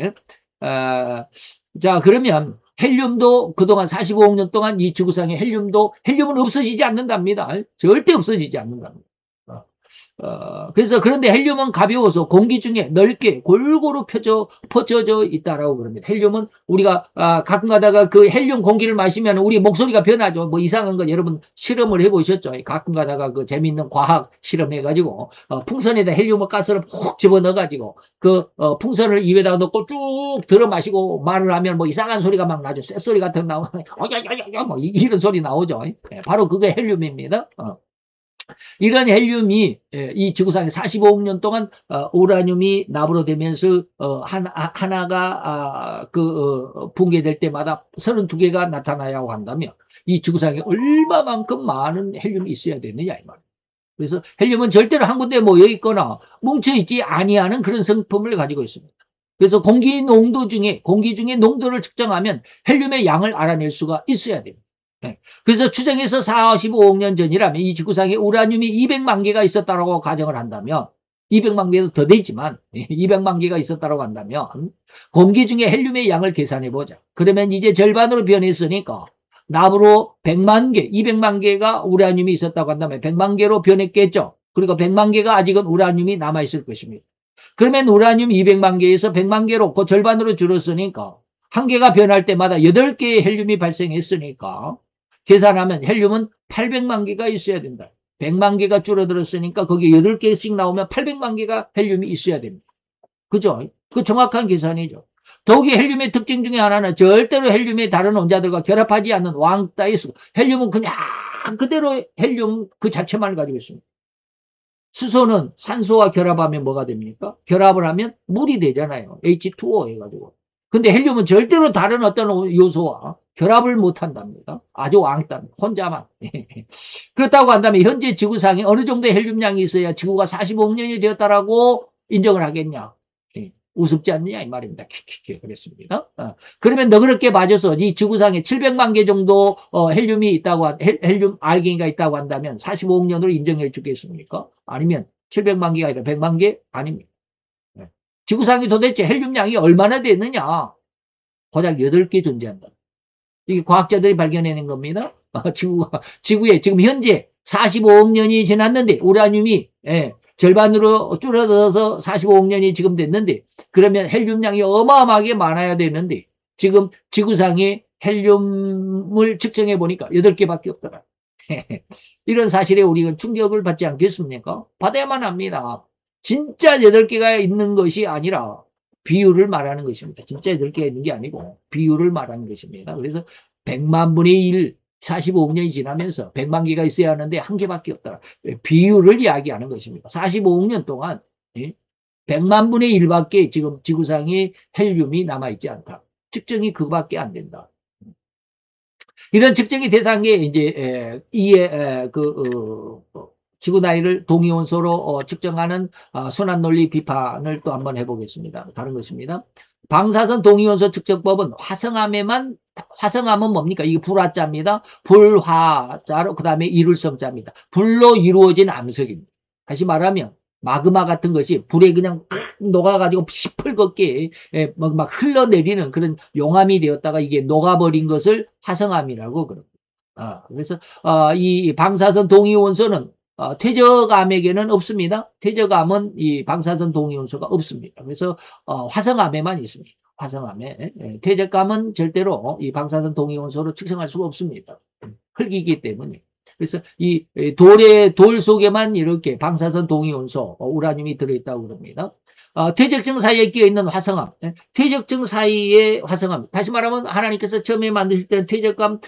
자, 그러면 헬륨도 그동안 45억 년 동안 이 지구상에 헬륨은 없어지지 않는답니다. 절대 없어지지 않는답니다. 그래서 그런데 헬륨은 가벼워서 공기 중에 넓게 골고루 퍼져져 있다라고 그럽니다. 헬륨은 우리가 가끔 가다가 그 헬륨 공기를 마시면 우리 목소리가 변하죠. 뭐 이상한 거 여러분 실험을 해보셨죠? 가끔 가다가 그 재밌는 과학 실험해가지고 풍선에다 헬륨을 가스를 푹 집어넣어가지고 그 풍선을 입에다가 넣고 쭉 들어 마시고 말을 하면 뭐 이상한 소리가 막 나죠. 쇳소리 같은 거 나오고 뭐 이런 소리 나오죠. 바로 그게 헬륨입니다. 이런 헬륨이 이 지구상에 45억 년 동안 우라늄이 납으로 되면서 하나가 붕괴될 때마다 32개가 나타나야고 한다면 이 지구상에 얼마만큼 많은 헬륨이 있어야 되느냐 이 말이에요. 그래서 헬륨은 절대로 한 군데 모여 있거나 뭉쳐 있지 아니하는 그런 성품을 가지고 있습니다. 그래서 공기 중에 농도를 측정하면 헬륨의 양을 알아낼 수가 있어야 됩니다. 그래서 추정해서 45억 년 전이라면 이 지구상에 우라늄이 200만 개가 있었다고 가정을 한다면 200만 개도 더 되지만 200만 개가 있었다고 한다면 공기 중에 헬륨의 양을 계산해 보자. 그러면 이제 절반으로 변했으니까 납으로 100만 개, 200만 개가 우라늄이 있었다고 한다면 100만 개로 변했겠죠. 그리고 100만 개가 아직은 우라늄이 남아있을 것입니다. 그러면 우라늄 200만 개에서 100만 개로 그 절반으로 줄었으니까 한 개가 변할 때마다 8개의 헬륨이 발생했으니까 계산하면 헬륨은 800만 개가 있어야 된다. 100만 개가 줄어들었으니까 거기 8개씩 나오면 800만 개가 헬륨이 있어야 됩니다. 그죠? 그 정확한 계산이죠. 더욱이 헬륨의 특징 중에 하나는 절대로 헬륨의 다른 원자들과 결합하지 않는 왕따의 수. 헬륨은 그냥 그대로 헬륨 그 자체만을 가지고 있습니다. 수소는 산소와 결합하면 뭐가 됩니까? 결합을 하면 물이 되잖아요. H2O 해가지고. 근데 헬륨은 절대로 다른 어떤 요소와 결합을 못 한답니다. 아주 왕따입니다. 혼자만. 그렇다고 한다면 현재 지구상에 어느 정도의 헬륨량이 있어야 지구가 45억 년이 되었다라고 인정을 하겠냐? 우습지 않느냐 이 말입니다. 키키키 그랬습니다. 그러면 너그럽게 봐줘서 이 지구상에 700만 개 정도 헬륨이 있다고 헬륨 알갱이가 있다고 한다면 45억 년으로 인정해 주겠습니까? 아니면 700만 개가 아니라 100만 개? 아닙니다. 지구상에 도대체 헬륨량이 얼마나 되느냐? 고작 8개 존재한다. 이게 과학자들이 발견해낸 겁니다. 지구에 지금 현재 45억 년이 지났는데 우라늄이 절반으로 줄어들어서 45억 년이 지금 됐는데 그러면 헬륨량이 어마어마하게 많아야 되는데 지금 지구상에 헬륨을 측정해 보니까 8개밖에 없더라. 이런 사실에 우리가 충격을 받지 않겠습니까? 받아야만 합니다. 진짜 8개가 있는 것이 아니라 비율을 말하는 것입니다. 진짜 8개가 있는 게 아니고 비율을 말하는 것입니다. 그래서 100만 분의 1, 45억 년이 지나면서 100만 개가 있어야 하는데 1개밖에 없더라. 비율을 이야기하는 것입니다. 45억 년 동안 100만 분의 1밖에 지금 지구상에 헬륨이 남아있지 않다. 측정이 그거밖에 안 된다. 이런 측정이 대상에 이제 지구 나이를 동위원소로 측정하는 순환 논리 비판을 또 한번 해보겠습니다. 다른 것입니다. 방사선 동위원소 측정법은 화성암은 뭡니까? 이게 불화자입니다. 불화자로 그 다음에 이룰성자입니다. 불로 이루어진 암석입니다. 다시 말하면 마그마 같은 것이 불에 그냥 녹아가지고 시뻘겋게 막 흘러내리는 그런 용암이 되었다가 이게 녹아버린 것을 화성암이라고 그럽니다. 그래서 이 방사선 동위원소는 퇴적암에게는 없습니다. 퇴적암은 이 방사선 동위원소가 없습니다. 그래서 화성암에만 있습니다. 화성암에 퇴적암은 절대로 이 방사선 동위원소로 측정할 수가 없습니다. 흙이기 때문에. 그래서 이 돌 속에만 이렇게 방사선 동위원소 우라늄이 들어있다고 그럽니다. 퇴적층 사이에 끼어있는 화성암, 퇴적층 사이에 화성암. 다시 말하면 하나님께서 처음에 만드실 때는 퇴적암,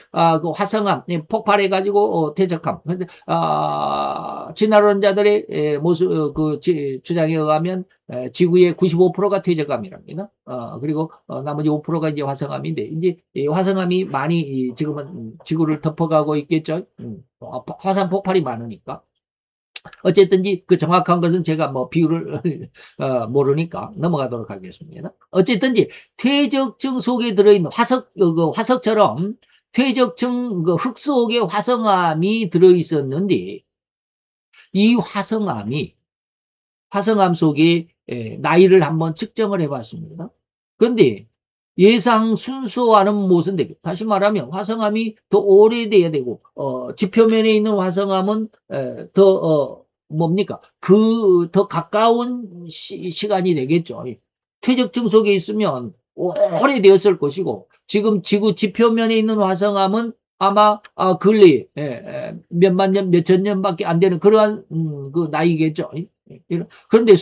그 화성암 폭발해가지고 퇴적암. 근데 진화론자들의 모습 주장에 의하면 지구의 95%가 퇴적암이랍니다. 그리고 나머지 5%가 이제 화성암인데 이제 화성암이 많이 지금은 지구를 덮어가고 있겠죠. 화산 폭발이 많으니까. 어쨌든지 그 정확한 것은 제가 뭐 비율을 모르니까 넘어가도록 하겠습니다. 어쨌든지 퇴적층 속에 들어있는 화석처럼 퇴적층 흙 속에 화성암이 들어있었는데 이 화성암 속에 나이를 한번 측정을 해봤습니다. 그런데 예상 순서와는 무슨 되게 다시 말하면 화성암이 더 오래돼야 되고 지표면에 있는 화성암은 뭡니까 더 가까운 시간이 되겠죠. 퇴적층 속에 있으면 오래되었을 것이고 지금 지구 지표면에 있는 화성암은 아마 근래 몇만 년, 몇천 년밖에 안 되는 그러한 그 나이겠죠. 그런데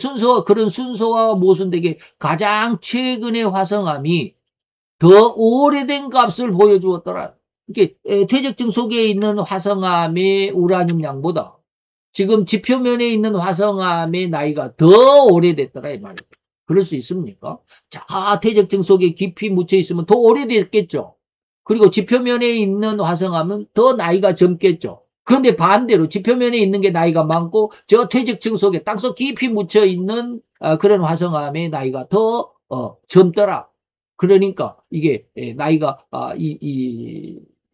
그런 순서와 모순되게 가장 최근의 화성암이 더 오래된 값을 보여주었더라. 이렇게 퇴적층 속에 있는 화성암의 우라늄 양보다 지금 지표면에 있는 화성암의 나이가 더 오래됐더라 이 말이에요. 그럴 수 있습니까? 자, 퇴적층 속에 깊이 묻혀 있으면 더 오래됐겠죠. 그리고 지표면에 있는 화성암은 더 나이가 젊겠죠. 그런데 반대로 지표면에 있는 게 나이가 많고 저 퇴적층 속에 땅속 깊이 묻혀 있는 그런 화성암의 나이가 더 젊더라. 그러니까 이게 나이가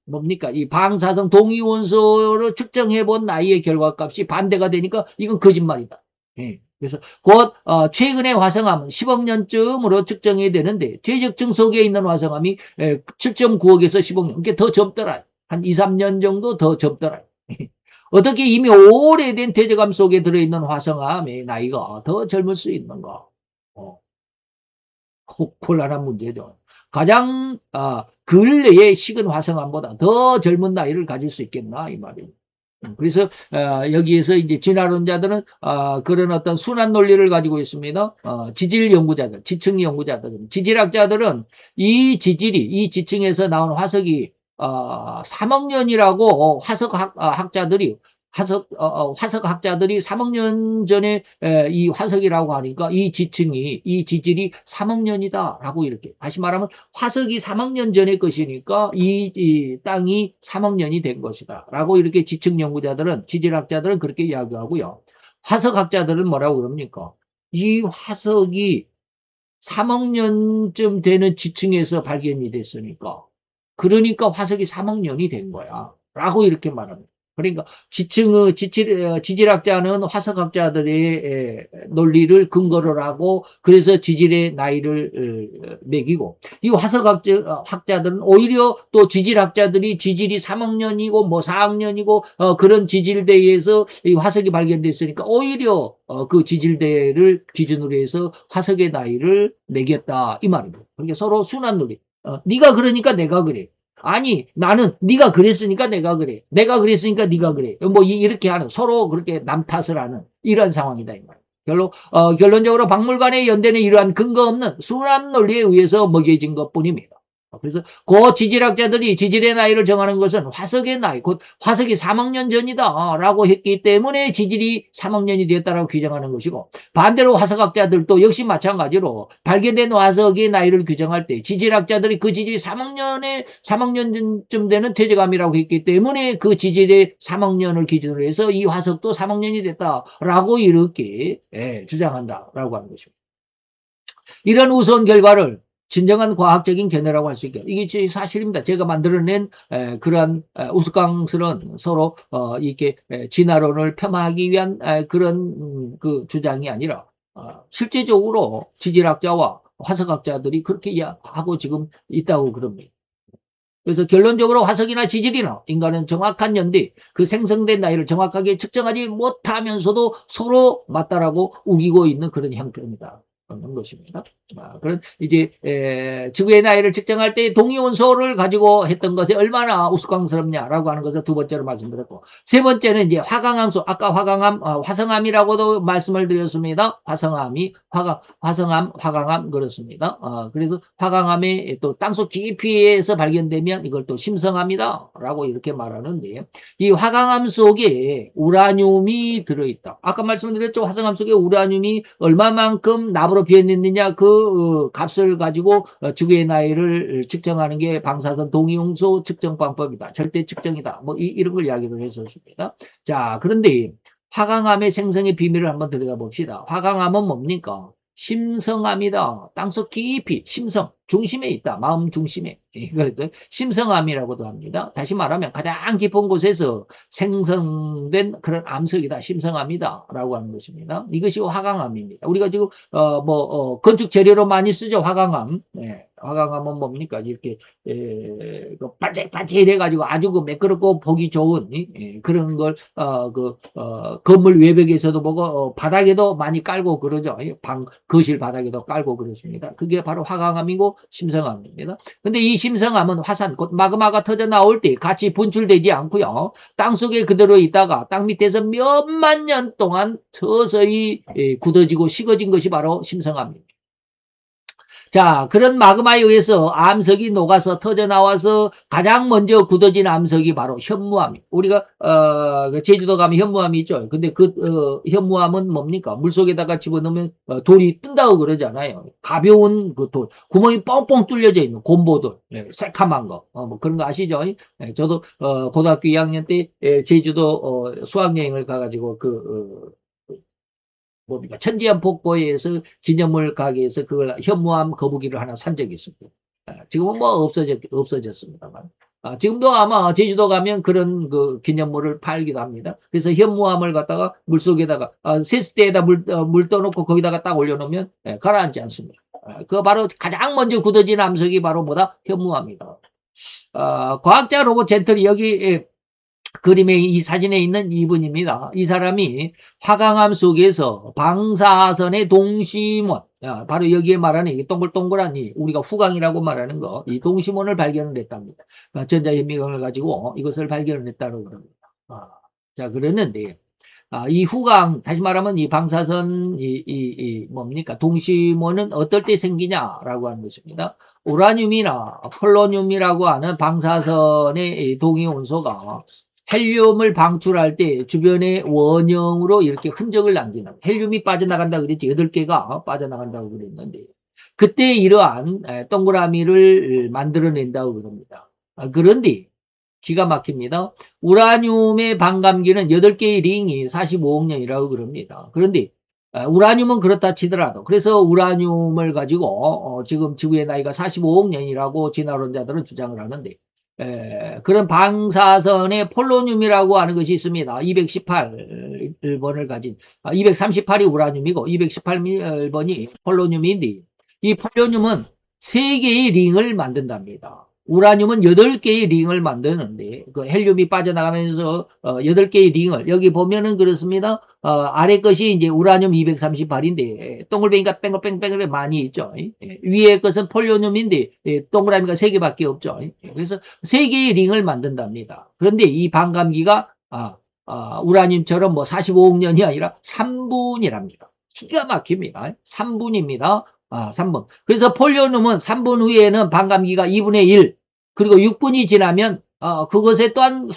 뭡니까 이 방사선 동위원소로 측정해 본 나이의 결과값이 반대가 되니까 이건 거짓말이다. 그래서 곧 최근의 화성암은 10억 년쯤으로 측정해야 되는데 퇴적층 속에 있는 화성암이 7.9억에서 10억 년, 그게 더 젊더라. 한 2, 3년 정도 더 젊더라. 어떻게 이미 오래된 퇴적암 속에 들어있는 화성암의 나이가 더 젊을 수 있는가? 곤란한 문제죠. 가장 근래의 식은 화성암보다 더 젊은 나이를 가질 수 있겠나 이 말이에요. 그래서 여기에서 이제 진화론자들은 그런 어떤 순환 논리를 가지고 있습니다. 지질 연구자들, 지층 연구자들, 지질학자들은 이 지층에서 나온 화석이 3억년이라고 학자들이 화석학자들이 3억 년 전에 이 화석이라고 하니까 이 지질이 3억 년이다라고 이렇게 다시 말하면 화석이 3억 년 전의 것이니까 이 땅이 3억 년이 된 것이다라고 이렇게 지층 연구자들은 지질학자들은 그렇게 이야기하고요. 화석학자들은 뭐라고 그럽니까? 이 화석이 3억 년쯤 되는 지층에서 발견이 됐으니까 그러니까 화석이 3억 년이 된 거야. 라고 이렇게 말합니다. 그러니까 지질학자는 화석학자들의 논리를 근거를 하고 그래서 지질의 나이를 매기고 이 화석학자들은 오히려 또 지질학자들이 지질이 3억 년이고 뭐 4억 년이고 그런 지질대에서 이 화석이 발견됐으니까 오히려 그 지질대를 기준으로 해서 화석의 나이를 매겼다 이 말입니다. 그러니까 서로 순환 논리. 네가 그러니까 내가 그래. 아니 나는 네가 그랬으니까 내가 그래. 내가 그랬으니까 네가 그래. 뭐 이렇게 하는 서로 그렇게 남 탓을 하는 이런 상황이다 이 말이에요. 결론적으로 박물관의 연대는 이러한 근거 없는 순환 논리에 의해서 먹여진 것뿐입니다. 그래서 그 지질학자들이 지질의 나이를 정하는 것은 화석의 나이, 곧 화석이 3억 년 전이다 라고 했기 때문에 지질이 3억 년이 되었다라고 규정하는 것이고 반대로 화석학자들도 역시 마찬가지로 발견된 화석의 나이를 규정할 때 지질학자들이 그 지질이 3억 년쯤 되는 퇴적암이라고 했기 때문에 그 지질의 3억 년을 기준으로 해서 이 화석도 3억 년이 됐다라고 이렇게 주장한다라고 하는 것입니다. 이런 우스운 결과를 진정한 과학적인 견해라고 할 수 있게 이게 사실입니다. 제가 만들어낸 그러한 우스꽝스러운 서로 이렇게 진화론을 폄하하기 위한 그런 그 주장이 아니라 실제적으로 지질학자와 화석학자들이 그렇게 하고 지금 있다고 그럽니다. 그래서 결론적으로 화석이나 지질이나 인간은 정확한 연대, 그 생성된 나이를 정확하게 측정하지 못하면서도 서로 맞다라고 우기고 있는 그런 형편이다. 는 것입니다. 그런 이제 지구의 나이를 측정할 때 동위원소를 가지고 했던 것이 얼마나 우스꽝스럽냐라고 하는 것을 두 번째로 말씀드렸고 세 번째는 이제 화강암수 아까 화성암이라고도 말씀을 드렸습니다. 화강암 그렇습니다. 그래서 화강암이 또 땅속 깊이에서 발견되면 이걸 또 심성암이다라고 이렇게 말하는데 이 화강암 속에 우라늄이 들어있다. 아까 말씀드렸죠. 화성암 속에 우라늄이 얼마만큼 납으로 비어있느냐 그 값을 가지고 지구의 나이를 측정하는 게 방사선 동위용소 측정 방법이다. 절대 측정이다. 뭐 이런 걸 이야기를 했었습니다. 자, 그런데 화강암의 생성의 비밀을 한번 들여다봅시다. 화강암은 뭡니까? 심성암이다. 땅속 깊이 심성 중심에 있다. 마음 중심에. 그래서 심성암이라고도 합니다. 다시 말하면 가장 깊은 곳에서 생성된 그런 암석이다. 심성암이다. 라고 하는 것입니다. 이것이 화강암입니다. 우리가 지금 건축 재료로 많이 쓰죠. 화강암. 화강암은 뭡니까? 이렇게 반짝반짝해 가지고 아주 그 매끄럽고 보기 좋은 그런 걸 건물 외벽에서도 보고 바닥에도 많이 깔고 그러죠. 거실 바닥에도 깔고 그렇습니다. 그게 바로 화강암이고 심성암입니다. 근데 이 심성암은 화산, 곧 마그마가 터져 나올 때 같이 분출되지 않고요. 땅속에 그대로 있다가 땅 밑에서 몇만 년 동안 서서히 굳어지고 식어진 것이 바로 심성암입니다. 자, 그런 마그마에 의해서 암석이 녹아서 터져 나와서 가장 먼저 굳어진 암석이 바로 현무암. 우리가 제주도 가면 현무암이 있죠. 근데 그 현무암은 뭡니까? 물속에다가 집어넣으면 돌이 뜬다고 그러잖아요. 가벼운 그 돌, 구멍이 뻥뻥 뚫려져 있는 곰보돌, 새카만 거, 뭐 그런 거 아시죠? 저도 고등학교 2학년 때 제주도 수학여행을 가가지고 뭡니까? 천지연 폭포에서 기념물 가게에서 그걸 현무암 거북이를 하나 산 적이 있습니다. 지금은 뭐 없어졌습니다만. 지금도 아마 제주도 가면 그런 그 기념물을 팔기도 합니다. 그래서 현무암을 갖다가 물속에다가 세숫대에다 물 떠놓고 거기다가 딱 올려놓으면 가라앉지 않습니다. 그 바로 가장 먼저 굳어진 암석이 바로 뭐다? 현무암이다. 과학자 로봇 젠틀이 여기 그림에 이 사진에 있는 이분입니다. 이 사람이 화강암 속에서 방사선의 동심원, 바로 여기에 말하는 이 동글동글한 우리가 후광이라고 말하는 거, 이 동심원을 발견을 했답니다. 전자현미경을 가지고 이것을 발견을 했다고 그럽니다. 자, 그랬는데 이 후광, 다시 말하면 이 방사선, 뭡니까? 동심원은 어떨 때 생기냐라고 하는 것입니다. 우라늄이나 폴로늄이라고 하는 방사선의 이 동위원소가 헬륨을 방출할 때 주변에 원형으로 이렇게 흔적을 남기는, 헬륨이 빠져나간다 그랬지, 8개가 빠져나간다고 그랬는데, 그때 이러한 동그라미를 만들어낸다고 그럽니다. 그런데 기가 막힙니다. 우라늄의 반감기는 8개의 링이 45억 년이라고 그럽니다. 그런데 우라늄은 그렇다 치더라도, 그래서 우라늄을 가지고 지금 지구의 나이가 45억 년이라고 진화론자들은 주장을 하는데, 그런 방사선에 폴로늄이라고 하는 것이 있습니다. 218번을 가진, 238이 우라늄이고 218번이 폴로늄인데, 이 폴로늄은 3개의 링을 만든답니다. 우라늄은 8개의 링을 만드는데, 그 헬륨이 빠져나가면서 8개의 링을, 여기 보면은 그렇습니다. 아래 것이 이제 우라늄 238인데, 동글뱅이가 뺑글뺑글 많이 있죠. 위에 것은 폴로늄인데, 동그라미가 3개밖에 없죠. 그래서 3개의 링을 만든답니다. 그런데 이 반감기가, 우라늄처럼 뭐 45억 년이 아니라 3분이랍니다. 기가 막힙니다. 3분입니다. 3분. 그래서 폴로늄은 3분 후에는 반감기가 2분의 1, 그리고 6분이 지나면, 그것에 또한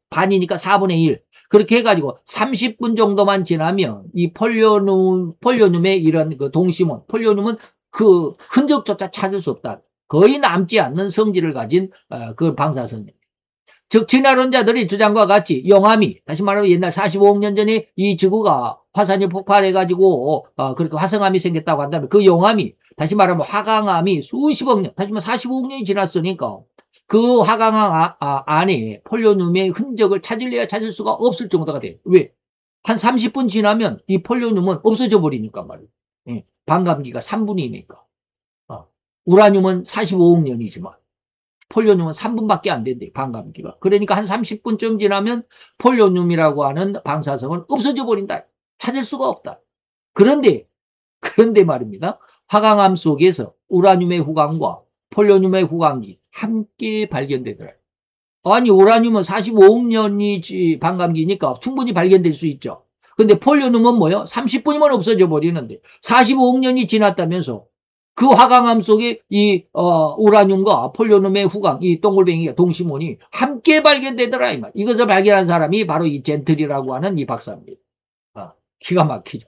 반이니까 4분의 1. 그렇게 해가지고 30분 정도만 지나면 이 폴로늄의 이런 그 동심원, 폴로늄은 그 흔적조차 찾을 수 없다. 거의 남지 않는 성질을 가진 그 방사선입니다. 즉 진화론자들이 주장과 같이 용암이, 다시 말하면 옛날 45억 년 전에 이 지구가 화산이 폭발해가지고 그렇게 화성암이 생겼다고 한다면, 그 용암이, 다시 말하면 화강암이 수십억 년, 다시 말하면 45억 년이 지났으니까 그 화강암 안에 폴로늄의 흔적을 찾을래야 찾을 수가 없을 정도가 돼요. 왜? 한 30분 지나면 이 폴로늄은 없어져 버리니까 말이에요. 반감기가 3분이니까. 우라늄은 45억 년이지만 폴로늄은 3분밖에 안 된대, 반감기가. 그러니까 한 30분쯤 지나면 폴로늄이라고 하는 방사성은 없어져 버린다. 찾을 수가 없다. 그런데 말입니다. 화강암 속에서 우라늄의 후광과 폴로늄의 후광이 함께 발견되더라. 아니, 우라늄은 45억 년이 반감기니까 충분히 발견될 수 있죠. 근데 폴로늄은 뭐요? 30분이면 없어져 버리는데 45억 년이 지났다면서 그 화강암 속에 이 우라늄과 폴로늄의 후광, 이 동글뱅이가 동심원이 함께 발견되더라 이 말. 이것을 발견한 사람이 바로 이 젠틀이라고 하는 이 박사입니다. 기가 막히죠.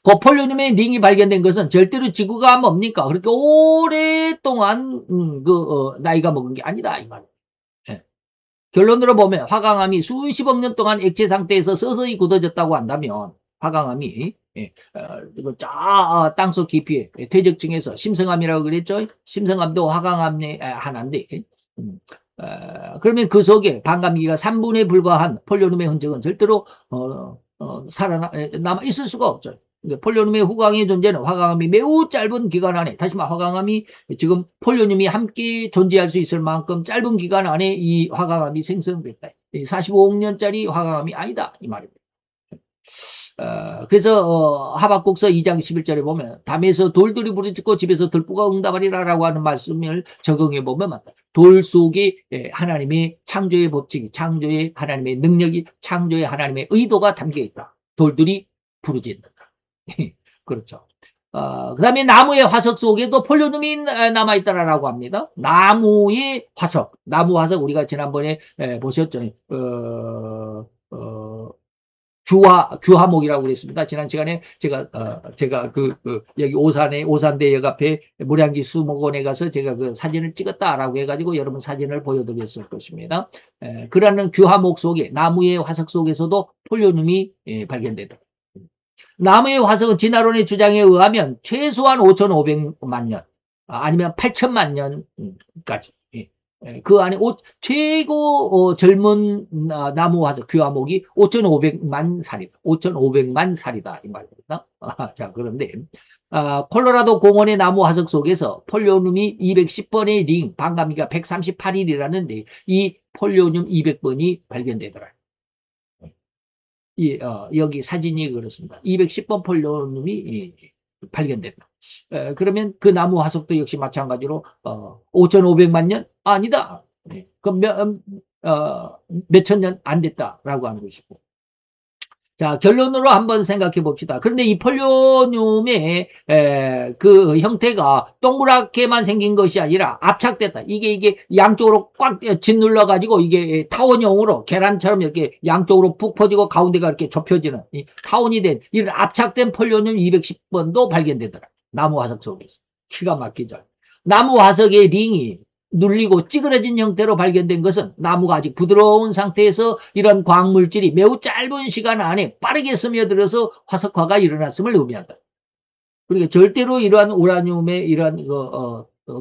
그 폴로늄의 링이 발견된 것은 절대로 지구가 뭡니까? 그렇게 오랫동안 나이가 먹은 게 아니다 이 말. 결론으로 보면 화강암이 수십억 년 동안 액체 상태에서 서서히 굳어졌다고 한다면, 화강암이 땅속 깊이에 퇴적층에서, 심성암이라고 그랬죠. 심성암도 화강암의 하나인데, 그러면 그 속에 반감기가 3분에 불과한 폴로늄의 흔적은 절대로 남아 있을 수가 없죠. 폴로늄의 후광의 존재는 화강암이 매우 짧은 기간 안에, 다시 말해 화강암이 지금 폴로늄이 함께 존재할 수 있을 만큼 짧은 기간 안에 이 화강암이 생성됐다. 45억 년짜리 화강암이 아니다 이 말입니다. 그래서 하박국서 2장 11절에 보면 담에서 돌들이 부르짖고 집에서 들보가 응답하리라 라고 하는 말씀을 적용해 보면 맞다. 돌 속에 하나님의 창조의 법칙이, 창조의 하나님의 능력이, 창조의 하나님의 의도가 담겨 있다. 돌들이 부르짖는다. 그렇죠. 그 다음에 나무의 화석 속에도 폴로늄이 남아있다라고 합니다. 나무의 화석, 나무 화석 우리가 지난번에 보셨죠. 규화목이라고 그랬습니다. 지난 시간에 제가 여기 오산대역 앞에 모량기 수목원에 가서 제가 그 사진을 찍었다라고 해가지고 여러분 사진을 보여드렸을 것입니다. 그러는 규화목 속에, 나무의 화석 속에서도 폴로늄이 발견된다. 나무의 화석은 진화론의 주장에 의하면 최소한 5,500만 년, 아니면 8천만 년까지. 그 안에 최고 젊은 나무 화석 규화목이 5,500만 살이다. 5,500만 살이다 이 말입니다. 자, 그런데 콜로라도 공원의 나무 화석 속에서 폴로늄이 210번의 링, 반감기가 138일이라는데 이 폴로늄 200번이 발견되더라. 여기 사진이 그렇습니다. 210번 폴로늄이 발견됐다. 그러면 그 나무 화석도 역시 마찬가지로 5,500만 년? 아니다. 그럼 몇천 년 안 됐다라고 하는 것이고, 자, 결론으로 한번 생각해 봅시다. 그런데 이 폴리뇽의 그 형태가 동그랗게만 생긴 것이 아니라 압착됐다. 이게 양쪽으로 꽉 짓눌러 가지고 이게 타원형으로 계란처럼 이렇게 양쪽으로 푹 퍼지고 가운데가 이렇게 좁혀지는 이 타원이 된 이런 압착된 폴리뇽 210번도 발견되더라. 나무 화석 속에서. 기가 막히죠. 나무 화석의 링이 눌리고 찌그러진 형태로 발견된 것은 나무가 아직 부드러운 상태에서 이런 광물질이 매우 짧은 시간 안에 빠르게 스며들어서 화석화가 일어났음을 의미한다. 그러니까 절대로 이러한 우라늄의 이러한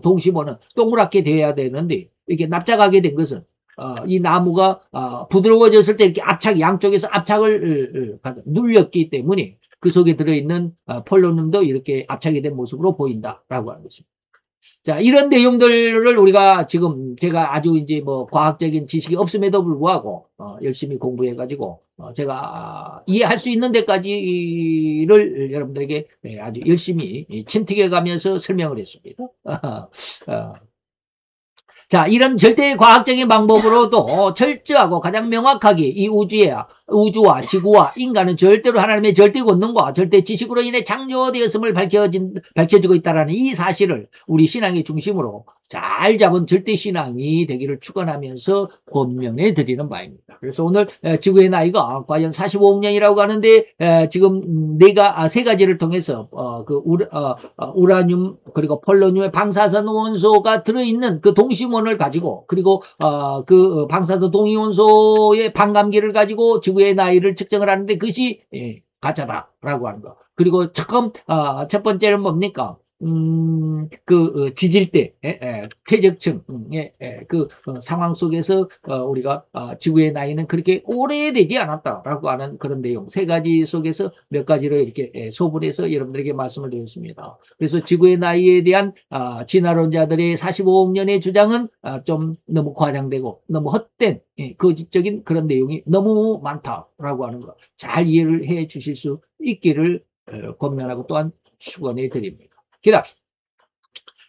동심원은 동그랗게 돼야 되는데 이렇게 납작하게 된 것은 이 나무가 부드러워졌을 때 이렇게 양쪽에서 압착을 눌렸기 때문에 그 속에 들어있는 폴로늄도 이렇게 압착이 된 모습으로 보인다라고 하는 것입니다. 자, 이런 내용들을 우리가 지금 제가 아주 이제 뭐 과학적인 지식이 없음에도 불구하고 열심히 공부해가지고 제가 이해할 수 있는 데까지를 여러분들에게 아주 열심히 침투해가면서 설명을 했습니다. 자, 이런 절대 과학적인 방법으로도 철저하고 가장 명확하게 이 우주와 지구와 인간은 절대로 하나님의 절대 권능과 절대 지식으로 인해 창조되었음을 밝혀지고 있다는 이 사실을 우리 신앙의 중심으로 잘 잡은 절대 신앙이 되기를 축원하면서 권면해 드리는 바입니다. 그래서 오늘 지구의 나이가 과연 45억 년이라고 하는데 지금 세 가지를 통해서 우라늄 그리고 폴로늄의 방사선 원소가 들어있는 그 동심원을 가지고 그리고 그 방사선 동위원소의 반감기를 가지고 지구의 나이를 측정을 하는데 그것이 가짜다라고 하는 거. 그리고 첫 번째는 뭡니까? 지질대, 퇴적층의 상황 속에서 우리가 지구의 나이는 그렇게 오래되지 않았다라고 하는 그런 내용 세 가지 속에서 몇 가지로 이렇게 소분해서 여러분들에게 말씀을 드렸습니다. 그래서 지구의 나이에 대한 진화론자들의 45억 년의 주장은 좀 너무 과장되고 너무 헛된 거짓적인 그런 내용이 너무 많다라고 하는 거 잘 이해를 해 주실 수 있기를 권면하고 또한 축원해 드립니다. 기도합시다.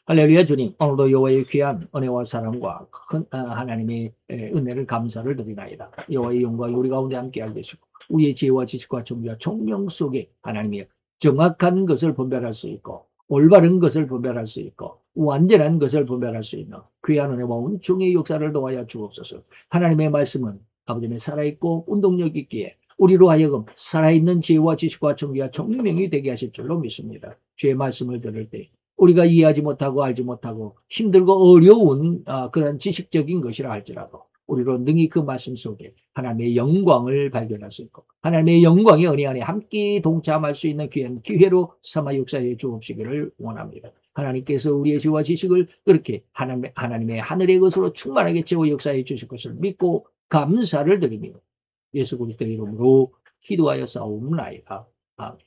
할렐루야 주님, 오늘도 여호와의 귀한 은혜와 사랑과 큰 하나님의 은혜를 감사를 드리나이다. 여호와의 영광이 우리 가운데 함께하게 되시고 우리의 지혜와 지식과 정의와 총명 속에 하나님의 정확한 것을 분별할 수 있고 올바른 것을 분별할 수 있고 완전한 것을 분별할 수 있는 귀한 은혜와 은총의 역사를 도와야 주옵소서. 하나님의 말씀은 아버지의 살아있고 운동력 있기에 우리로 하여금 살아있는 지혜와 지식과 정의와 총명이 되게 하실 줄로 믿습니다. 주의 말씀을 들을 때 우리가 이해하지 못하고 알지 못하고 힘들고 어려운 그런 지식적인 것이라 할지라도 우리로 능히 그 말씀 속에 하나님의 영광을 발견할 수 있고 하나님의 영광의 은혜 안에 함께 동참할 수 있는 귀한 기회로 삼아 역사해 주옵시기를 원합니다. 하나님께서 우리의 지혜와 지식을 그렇게 하나님의 하늘의 것으로 충만하게 채워 역사해 주실 것을 믿고 감사를 드립니다. 예수 그리스도의 이름으로 기도하여 싸움나이다. 아멘.